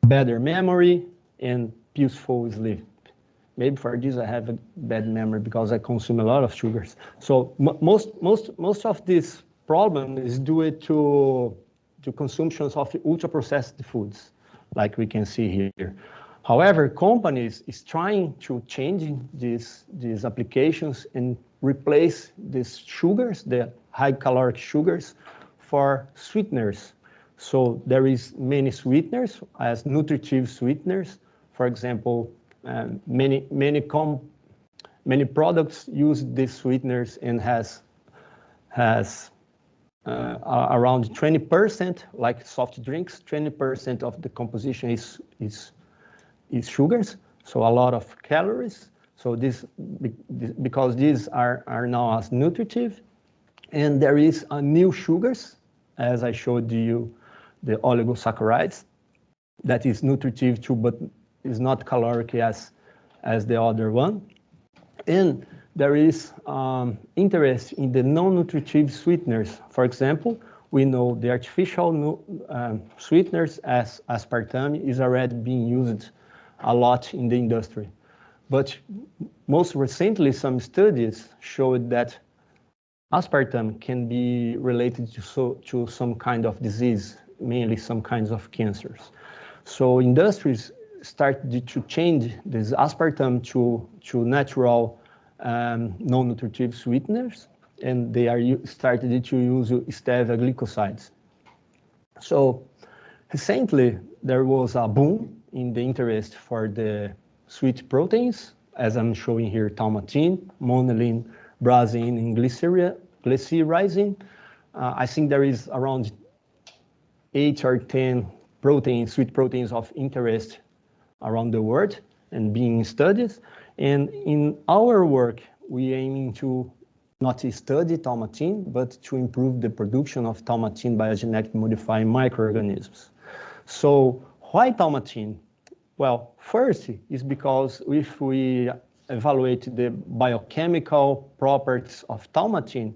better memory, and peaceful sleep. Maybe for this I have a bad memory because I consume a lot of sugars. So most of this problem is due to consumptions of ultra-processed foods, like we can see here. However, companies is trying to change these applications and replace these sugars, the high caloric sugars, for sweeteners. So there is many sweeteners as nutritive sweeteners. For example, many products use these sweeteners and has around 20%, like soft drinks, 20% of the composition is sugars, so a lot of calories. So because these are now as nutritive, and there is a new sugars, as I showed you, the oligosaccharides, that is nutritive too, but is not caloric as the other one. And there is interest in the non-nutritive sweeteners. For example, we know the artificial sweeteners as aspartame is already being used a lot in the industry. But most recently, some studies showed that aspartame can be related to some kind of disease, mainly some kinds of cancers. So industries started to change this aspartame to natural non-nutritive sweeteners, and they are started to use stevia glycosides. So recently, there was a boom in the interest for the sweet proteins, as I'm showing here, thaumatin, monelin, brasin, and glycyrrhizin. I think there is around 8 or 10 proteins, sweet proteins of interest around the world and being studied. And in our work, we aiming to not study thaumatin, but to improve the production of thaumatin by genetically modifying microorganisms. So why thaumatin? Well, first is because if we evaluate the biochemical properties of thaumatin,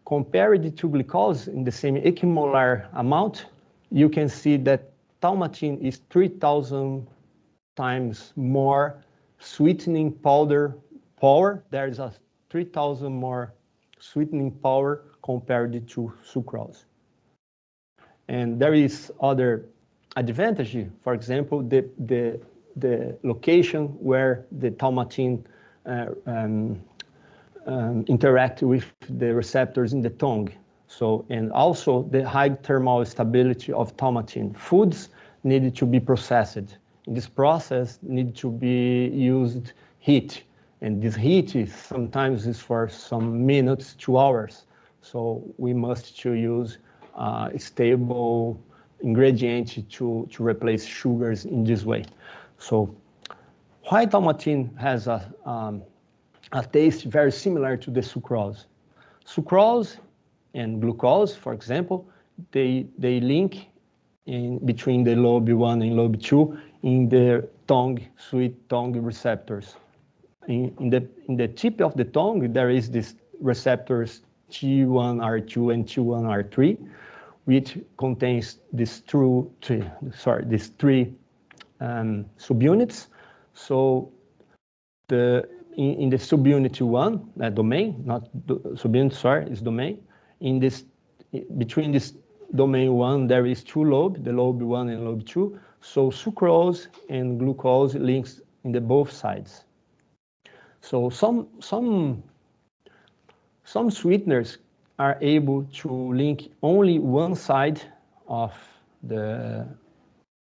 compared to glucose in the same equimolar amount, you can see that thaumatin is 3,000 times more sweetening power. There is a 3,000 more sweetening power compared to sucrose. And there is other advantage, for example, the location where the thaumatin interact with the receptors in the tongue. So, and also the high thermal stability of thaumatin. Foods need to be processed. In this process, need to be used heat. And this heat is sometimes is for some minutes to hours. So we must to use stable ingredient to replace sugars in this way. So why thaumatin has a taste very similar to the sucrose. Sucrose and glucose, for example, they link in between the lobe 1 and lobe 2 in the tongue, sweet tongue receptors. In the tip of the tongue, there is this receptors T1R2 and T1R3, which contains these three subunits. So in the subunit 1, domain, not subunit, sorry, is domain. In this, between this domain 1, there is 2 lobes, the lobe 1 and lobe 2. So sucrose and glucose links in the both sides. So some sweeteners are able to link only one side of the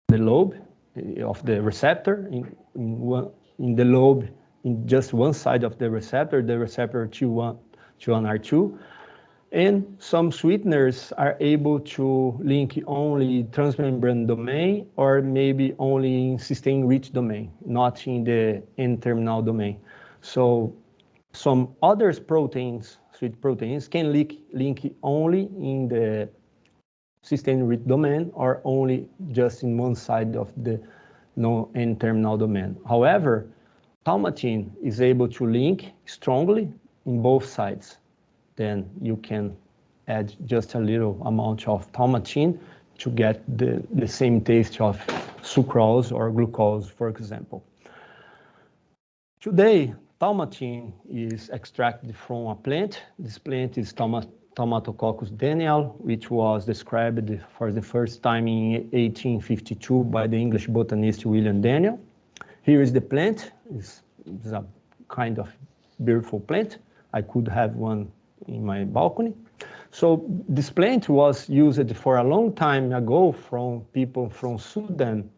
lobe of the receptor in the lobe, in just one side of the receptor T1R2. And some sweeteners are able to link only transmembrane domain or maybe only in cysteine-rich domain, not in the N-terminal domain. So some other proteins, sweet proteins, can link only in the cysteine-rich domain or only just in one side of the N-terminal domain. However, thaumatin is able to link strongly in both sides. Then you can add just a little amount of thaumatin to get the same taste of sucrose or glucose, for example. Today, thaumatin is extracted from a plant. This plant is Tomatococcus daniel, which was described for the first time in 1852 by the English botanist William Daniel. Here is the plant. It's a kind of beautiful plant. I could have one in my balcony. So this plant was used for a long time ago from people from Sudan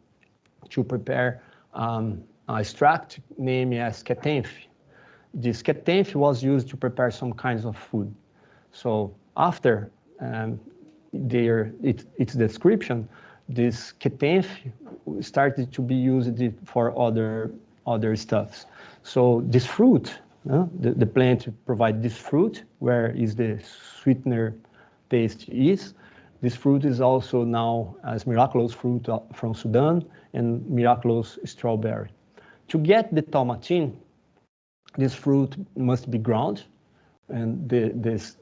to prepare an extract named as ketenf. This ketenf was used to prepare some kinds of food. So after its description, this ketenf started to be used for other stuffs. So this fruit, the plant provides this fruit, where is the sweetener taste is. This fruit is also now as miraculous fruit from Sudan and miraculous strawberry. To get the thaumatin, this fruit must be ground, and this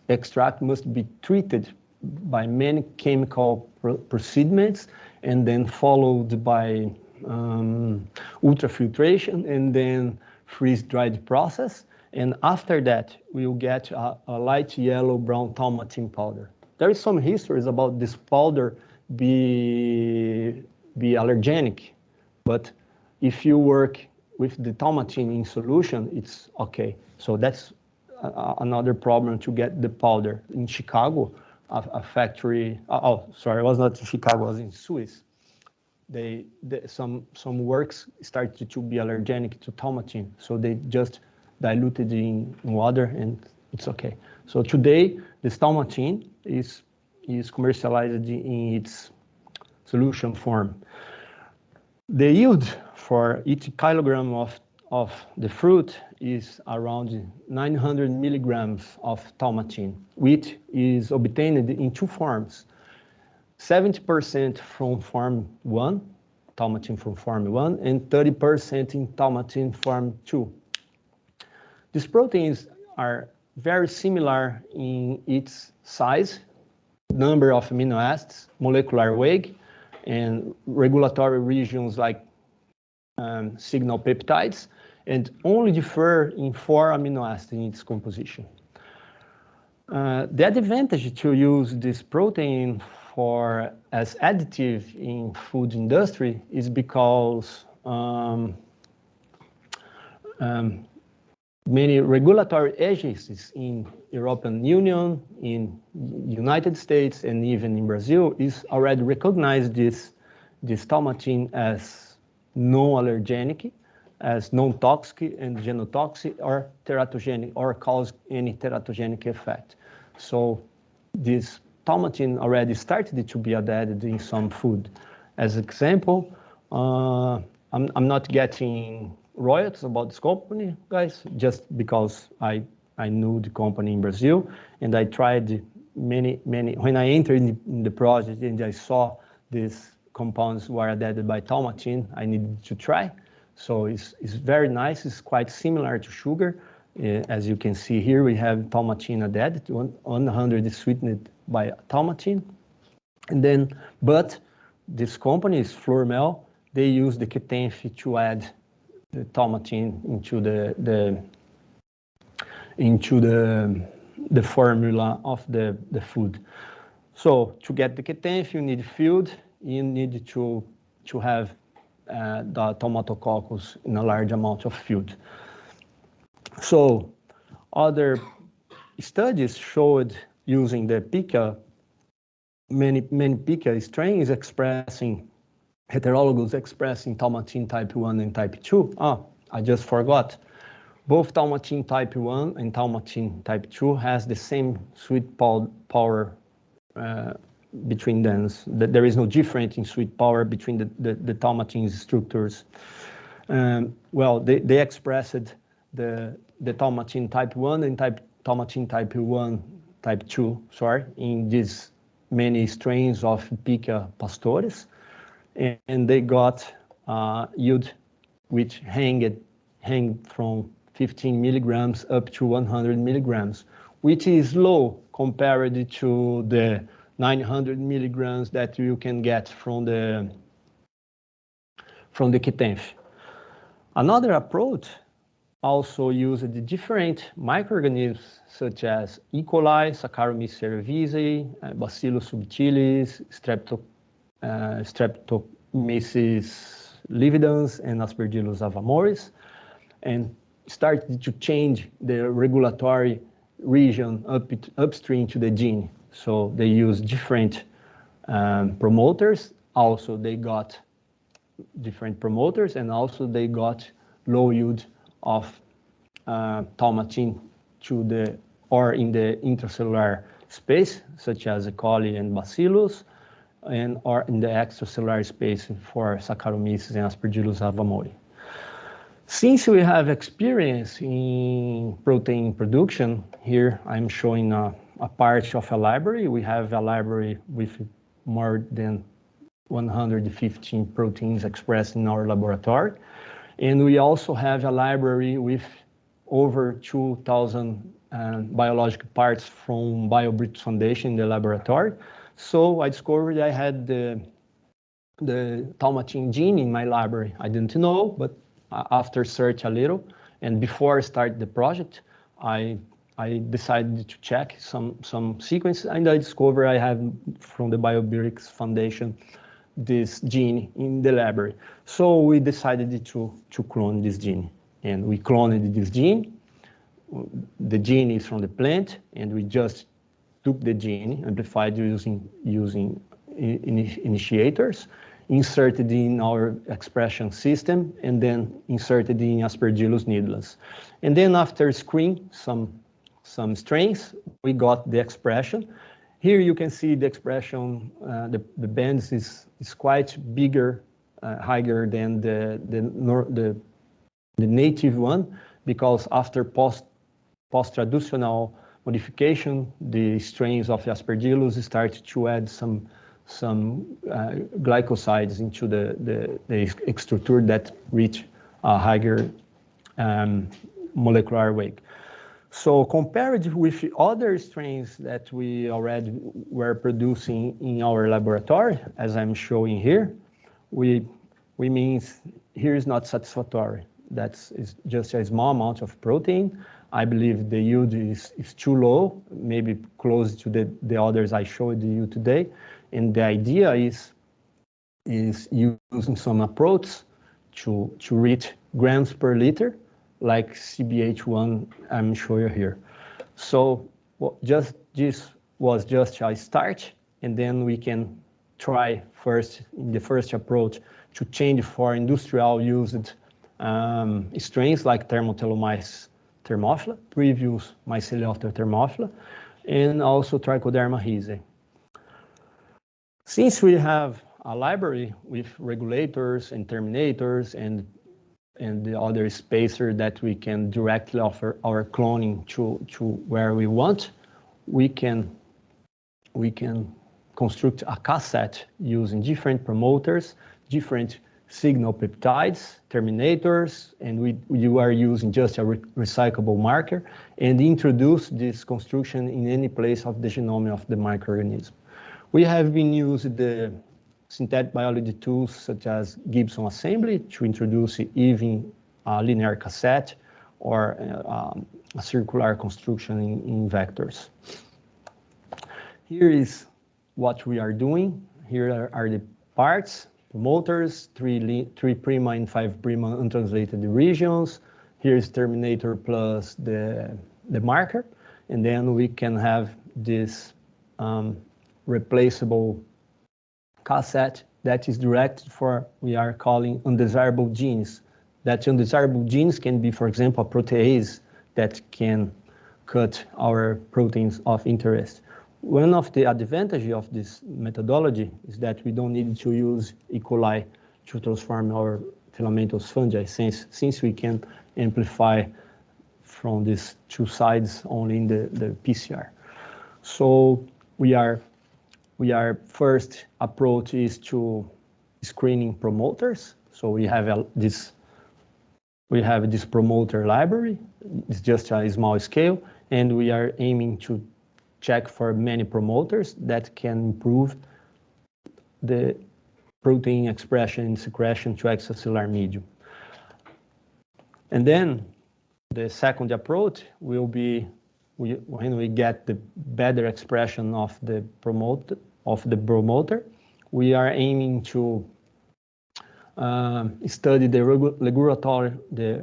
extract must be treated by many chemical procedures, and then followed by ultrafiltration, and then freeze-dried process. And after that, we'll get a light yellow-brown thaumatin powder. There is some histories about this powder be allergenic, but if you work with the thaumatin in solution, it's okay. So that's another problem to get the powder. In Chicago, a factory, oh, sorry, I was not in Chicago, I was in Swiss. Some works started to be allergenic to thaumatin, so they just diluted in water and it's okay. So today, this thaumatin is commercialized in its solution form. The yield for each kilogram of the fruit is around 900 milligrams of thaumatin, which is obtained in two forms. 70% from form 1, thaumatin from form 1, and 30% in thaumatin form 2. These proteins are very similar in its size, number of amino acids, molecular weight, and regulatory regions like signal peptides, and only differ in 4 amino acids in its composition. The advantage to use this protein as additive in food industry is because many regulatory agencies in European Union, in United States, and even in Brazil is already recognized this thaumatin as non-allergenic, as non-toxic and genotoxic or teratogenic, or cause any teratogenic effect. So this thaumatin already started to be added in some food. As example, I'm not getting royalties about this company, guys, just because I knew the company in Brazil, and I tried many, when I entered in the project and I saw these compounds were added by thaumatin, I needed to try. So it's very nice, it's quite similar to sugar. As you can see here, we have thaumatin added, 100 is sweetened by thaumatin. And then, but this company is Flourmel, they use the ketenf to add the thaumatin into the formula of the food. So to get the ketenf, you need food, you need to have the tomatococcus in a large amount of food. So other studies showed using the pica, many pica strains expressing heterologous expressing thaumatin type 1 and type 2. I just forgot. Both thaumatin type 1 and thaumatin type 2 has the same sweet power between them. There is no difference in sweet power between the thaumatin structures. Well, they expressed the thaumatin type 1 and thaumatin type 1, type 2, sorry, in these many strains of Pica pastores. And they got yield which hang from 15 milligrams up to 100 milligrams, which is low compared to the 900 milligrams that you can get from the ketenf. Another approach also used the different microorganisms such as E. coli, Saccharomyces cerevisiae, Bacillus subtilis, Streptomyces lividans, and Aspergillus avamoris, and started to change the regulatory region upstream to the gene. So they use different promoters. Also, they got different promoters, and also they got low yield of thaumatin or in the intracellular space, such as E. coli and Bacillus, or in the extracellular space for Saccharomyces and Aspergillus avamori. Since we have experience in protein production, here I'm showing a part of a library. We have a library with more than 115 proteins expressed in our laboratory. And we also have a library with over 2,000 biological parts from BioBrit Foundation in the laboratory. So I discovered I had the thaumatin gene in my library. I didn't know, but after search a little, And before I start the project, I decided to check some sequence, and I discovered I have from the BioBrIAS Foundation this gene in the library. So we decided to clone this gene, and we cloned this gene. The gene is from the plant, and we just took the gene, amplified using initiators, inserted in our expression system, and then inserted in Aspergillus nidulans. And then after screen some strains, we got the expression. Here you can see the expression, the bands is quite bigger, higher than the native one, because after post-traductional modification, the strains of Aspergillus start to add some glycosides into the structure that reach a higher molecular weight. So compared with other strains that we already were producing in our laboratory, as I'm showing here, we means here is not satisfactory. That's just a small amount of protein. I believe the yield is too low, maybe close to the others I showed you today. And the idea is using some approach to reach grams per liter, like CBH1 I'm showing you here. So this was just a start, and then we can try first, in the first approach, to change for industrial used strains like Thermotellomys thermophila, previous Mycelioptera thermophila, and also Trichoderma rhizae. Since we have a library with regulators and terminators and the other spacer that we can directly offer our cloning to where we want, we can construct a cassette using different promoters, different signal peptides, terminators, and we are using just a recyclable marker, and introduce this construction in any place of the genome of the microorganism. We have been using the synthetic biology tools such as Gibson assembly to introduce even a linear cassette or a circular construction in vectors. Here is what we are doing. Here are the parts, promoters, 3' and 5' untranslated regions. Here is terminator plus the marker, and then we can have this replaceable cassette that is directed for, we are calling undesirable genes. That undesirable genes can be, for example, a protease that can cut our proteins of interest. One of the advantages of this methodology is that we don't need to use E. coli to transform our filamentous fungi, since we can amplify from these two sides only in the PCR. So we are first approach is to screening promoters. So we have this promoter library. It's just a small scale, and we are aiming to check for many promoters that can improve the protein expression and secretion to extracellular medium. And then the second approach will be when we get the better expression of the promoter, we are aiming to study the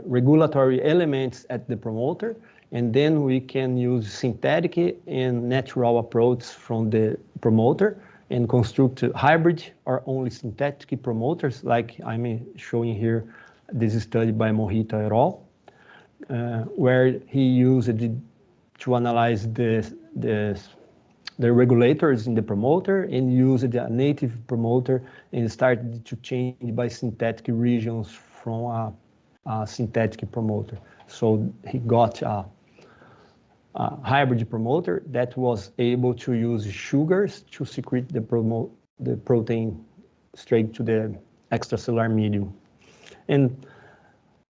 regulatory elements at the promoter, and then we can use synthetic and natural approach from the promoter and construct hybrid or only synthetic promoters, like I'm showing here this study by Mohito et al., where he used it to analyze the regulators in the promoter and used a native promoter and started to change by synthetic regions from a synthetic promoter. So he got a hybrid promoter that was able to use sugars to secrete the protein straight to the extracellular medium. And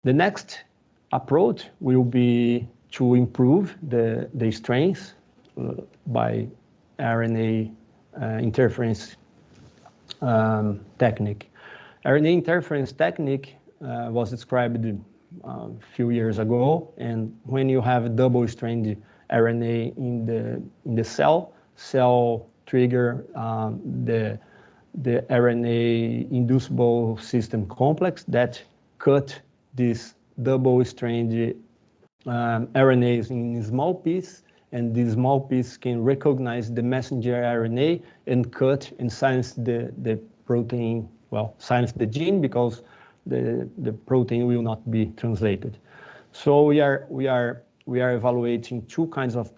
the next approach will be to improve the strains by RNA interference technique. RNA interference technique was described a few years ago. And when you have a double-stranded RNA in the cell trigger the RNA inducible system complex that cut this double-stranded RNAs in small piece, and this small piece can recognize the messenger RNA and cut and silence the protein, well, silence the gene because the protein will not be translated. So we are evaluating two kinds of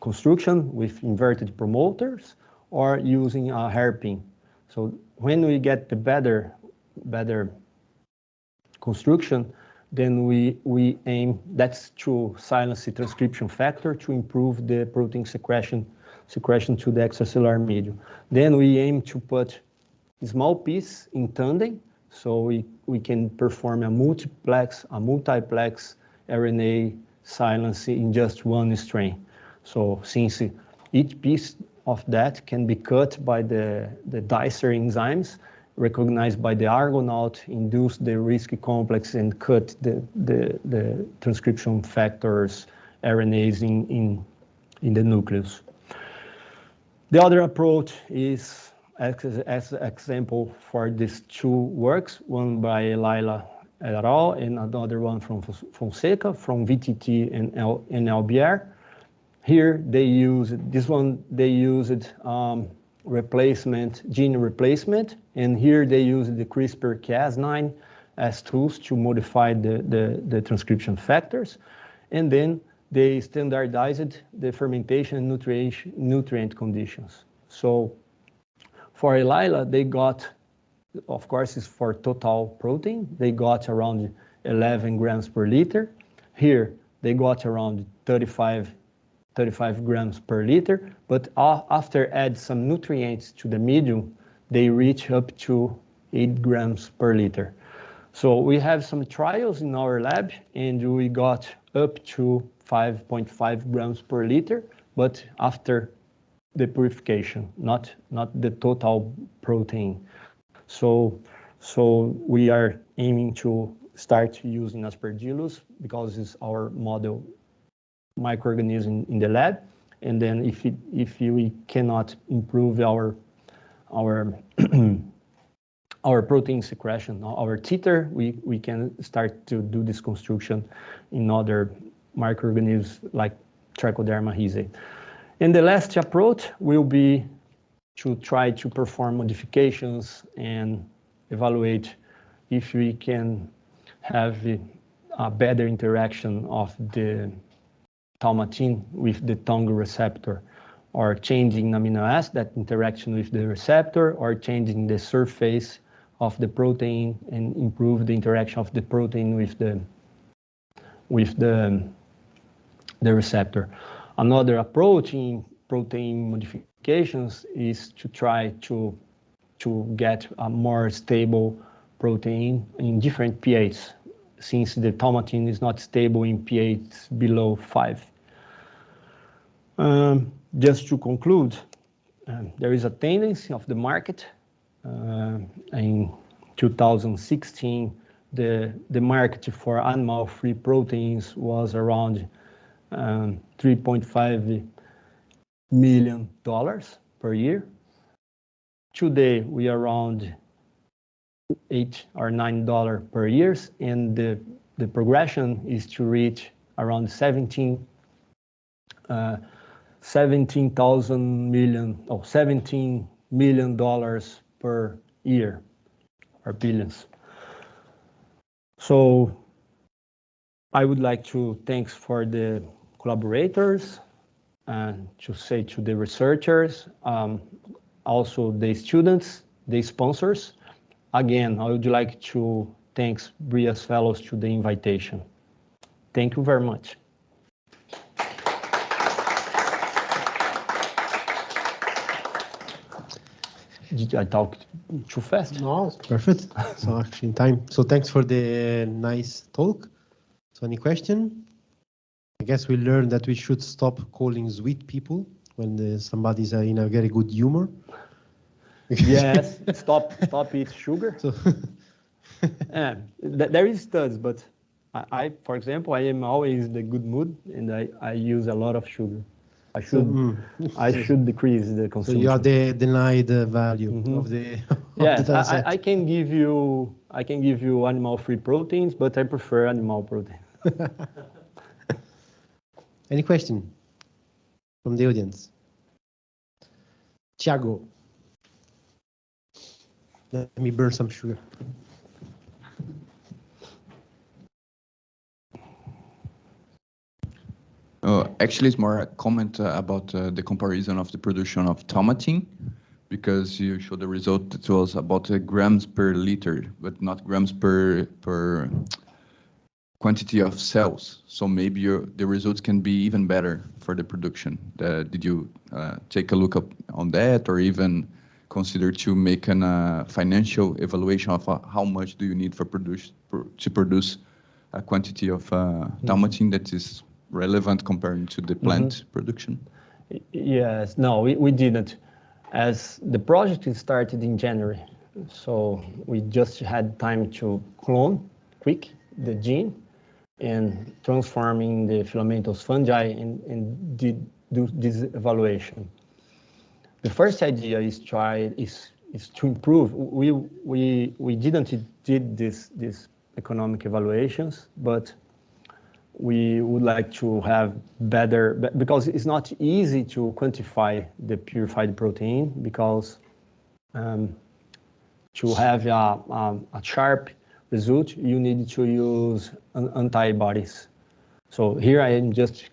construction with inverted promoters or using a hairpin. So when we get the better construction, then we aim, that's to silence the transcription factor to improve the protein secretion to the extracellular medium. Then we aim to put a small piece in tandem, so we can perform a multiplex RNA silence in just one strain. So since each piece of that can be cut by the dicer enzymes, recognized by the Argonaut, induce the risky complex and cut the transcription factors RNAs in the nucleus. The other approach is as example for these two works, one by Laila et al. And another one from Fonseca, from VTT and LBR. Here they use gene replacement, and here they use the CRISPR-Cas9 as tools to modify the transcription factors, and then they standardized the fermentation and nutrient conditions. So for Elila, they got, of course, it's for total protein, they got around 11 grams per liter. Here they got around 35 grams per liter, but after add some nutrients to the medium, they reach up to 8 grams per liter. So we have some trials in our lab, and we got up to 5.5 grams per liter, but after the purification, not the total protein. So we are aiming to start using Aspergillus because it's our model microorganism in the lab, and then if we cannot improve our our protein secretion, our titer, we can start to do this construction in other microorganisms like Trichoderma rhizae. And the last approach will be to try to perform modifications and evaluate if we can have a better interaction of the thaumatin with the tongue receptor, or changing amino acid, that interaction with the receptor, or changing the surface of the protein and improve the interaction of the protein with the receptor. Another approach in protein modifications is to try to get a more stable protein in different pHs, since the thaumatin is not stable in pH below 5. Just to conclude, there is a tendency of the market. In 2016, the market for animal-free proteins was around $3.5 million per year. Today, we are around $8 or $9 per year, and the progression is to reach around $17 million per year, or billions. So I would like to thank for the collaborators and to say to the researchers, also the students, the sponsors. Again, I would like to thank BrIAS Fellows to the invitation. Thank you very much. Did I talk too fast? No, it's perfect. So actually in time. So thanks for the nice talk. So any question? I guess we learned that we should stop calling sweet people when somebody's in a very good humor. Yes, stop eat sugar. So There is studies, but for example, I am always in the good mood, and I use a lot of sugar. I should decrease the consumption. So you are the denied value of the yes, data set. I can give you animal-free proteins, but I prefer animal protein. Any question from the audience? Thiago, let me burn some sugar. Actually, it's more a comment about the comparison of the production of tomatin, because you showed the result that was about grams per liter, but not grams per quantity of cells. So maybe the results can be even better for the production. Did you take a look up on that, or even consider to make a financial evaluation of how much do you need to produce a quantity of tomatin that is relevant comparing to the plant production? Yes, no, we didn't. As the project started in January, so we just had time to clone quick the gene and transforming the filamentous fungi and do this evaluation. The first idea is to improve. We didn't did this economic evaluations, but we would like to have better, because it's not easy to quantify the purified protein, because to have a sharp result, you need to use antibodies. So here I am just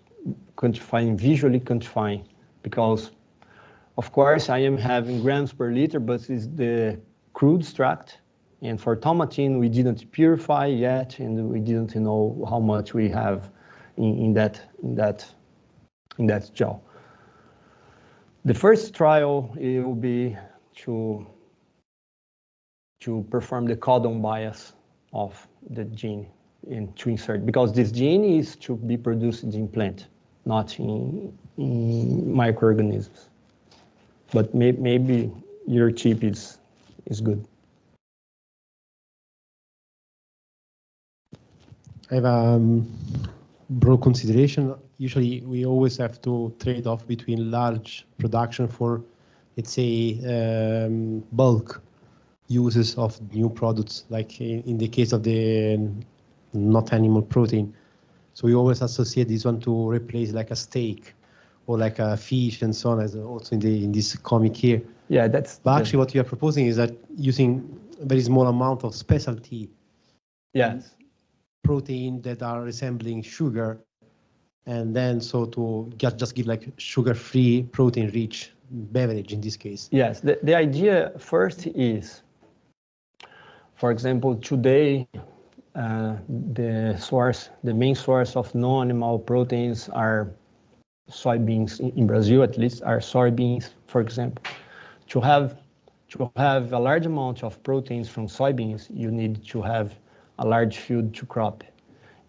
visually quantifying, because of course I am having grams per liter, but it's the crude extract. And for tomatin, we didn't purify yet, and we didn't know how much we have in that gel. The first trial, it will be to perform the codon bias of the gene and to insert, because this gene is to be produced in plant, not in microorganisms. But maybe your tip is good. I have a broad consideration. Usually, we always have to trade off between large production for, let's say, bulk uses of new products, like in the case of the not animal protein. So we always associate this one to replace like a steak or like a fish and so on, as also in this comic here. Yeah, But actually, what you are proposing is that using a very small amount of specialty. Yes. Protein that are resembling sugar, and then so to just give like sugar-free, protein-rich beverage in this case. Yes, the idea first is, for example, today the main source of non-animal proteins are soybeans. In Brazil, at least, are soybeans. For example, to have a large amount of proteins from soybeans, you need to have a large field to crop.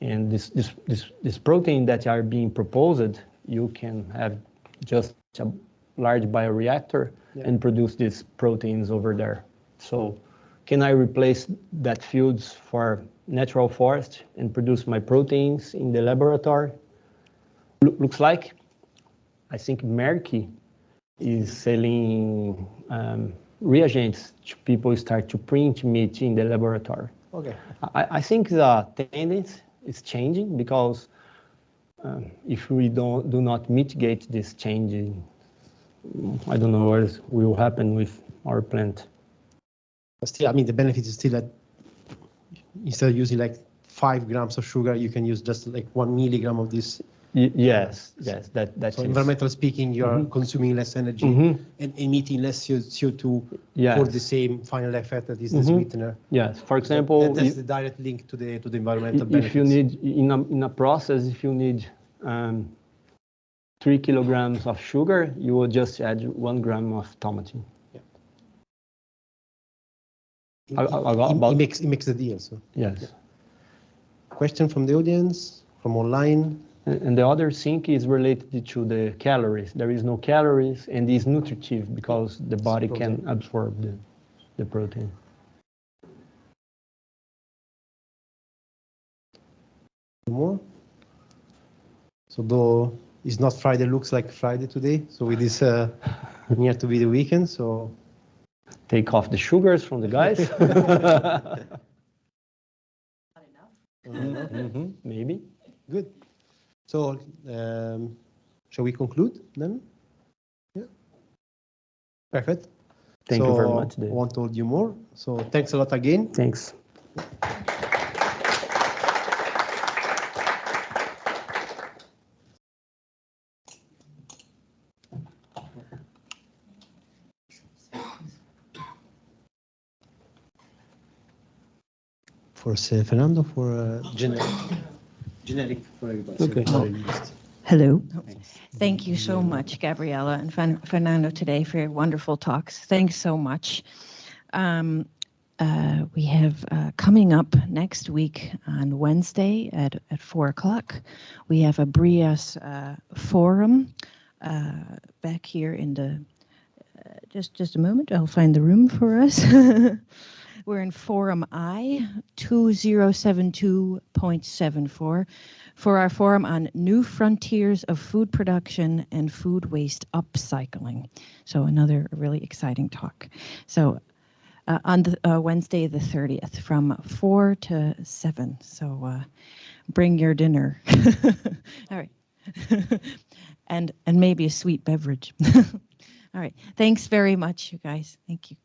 And this protein that are being proposed, you can have just a large bioreactor and produce these proteins over there. So can I replace that fields for natural forest and produce my proteins in the laboratory? Looks like, I think Merck is selling reagents to people start to print meat in the laboratory. Okay. I think the tendency is changing, because if we do not mitigate this change, I don't know what will happen with our plant. Still, I mean, the benefit is still that instead of using like 5 grams of sugar, you can use just like 1 milligram of this. Yes, that's so environmentally speaking, you are consuming less energy and emitting less CO2 for the same final effect that is the sweetener. Yes, for example, that's the direct link to the environmental benefits. If you need in a process, if you need 3 kilograms of sugar, you will just add 1 gram of tomatin. It makes the deal. So yes. Question from the audience, from online. And the other thing is related to the calories. There is no calories, and it's nutritive because the body can absorb the protein. More. So though it's not Friday, looks like Friday today. So it is near to be the weekend. So Take off the sugars from the guys. Maybe. good. So shall we conclude then? Yeah. Perfect. Thank you very much, Dave. I won't hold you more. So thanks a lot again. Thanks. For Fernando, for generic for everybody. Okay. Hello. Thank you so much, Gabriela and Fernando, today for your wonderful talks. Thanks so much. We have coming up next week on Wednesday at 4 o'clock, we have a BrIAS forum back here in the, just a moment, I'll find the room for us. We're in Forum I, 2072.74, for our forum on new frontiers of food production and food waste upcycling. So another really exciting talk. So on the Wednesday the 30th from 4 to 7. So bring your dinner. All right. and maybe a sweet beverage. All right. Thanks very much, you guys. Thank you.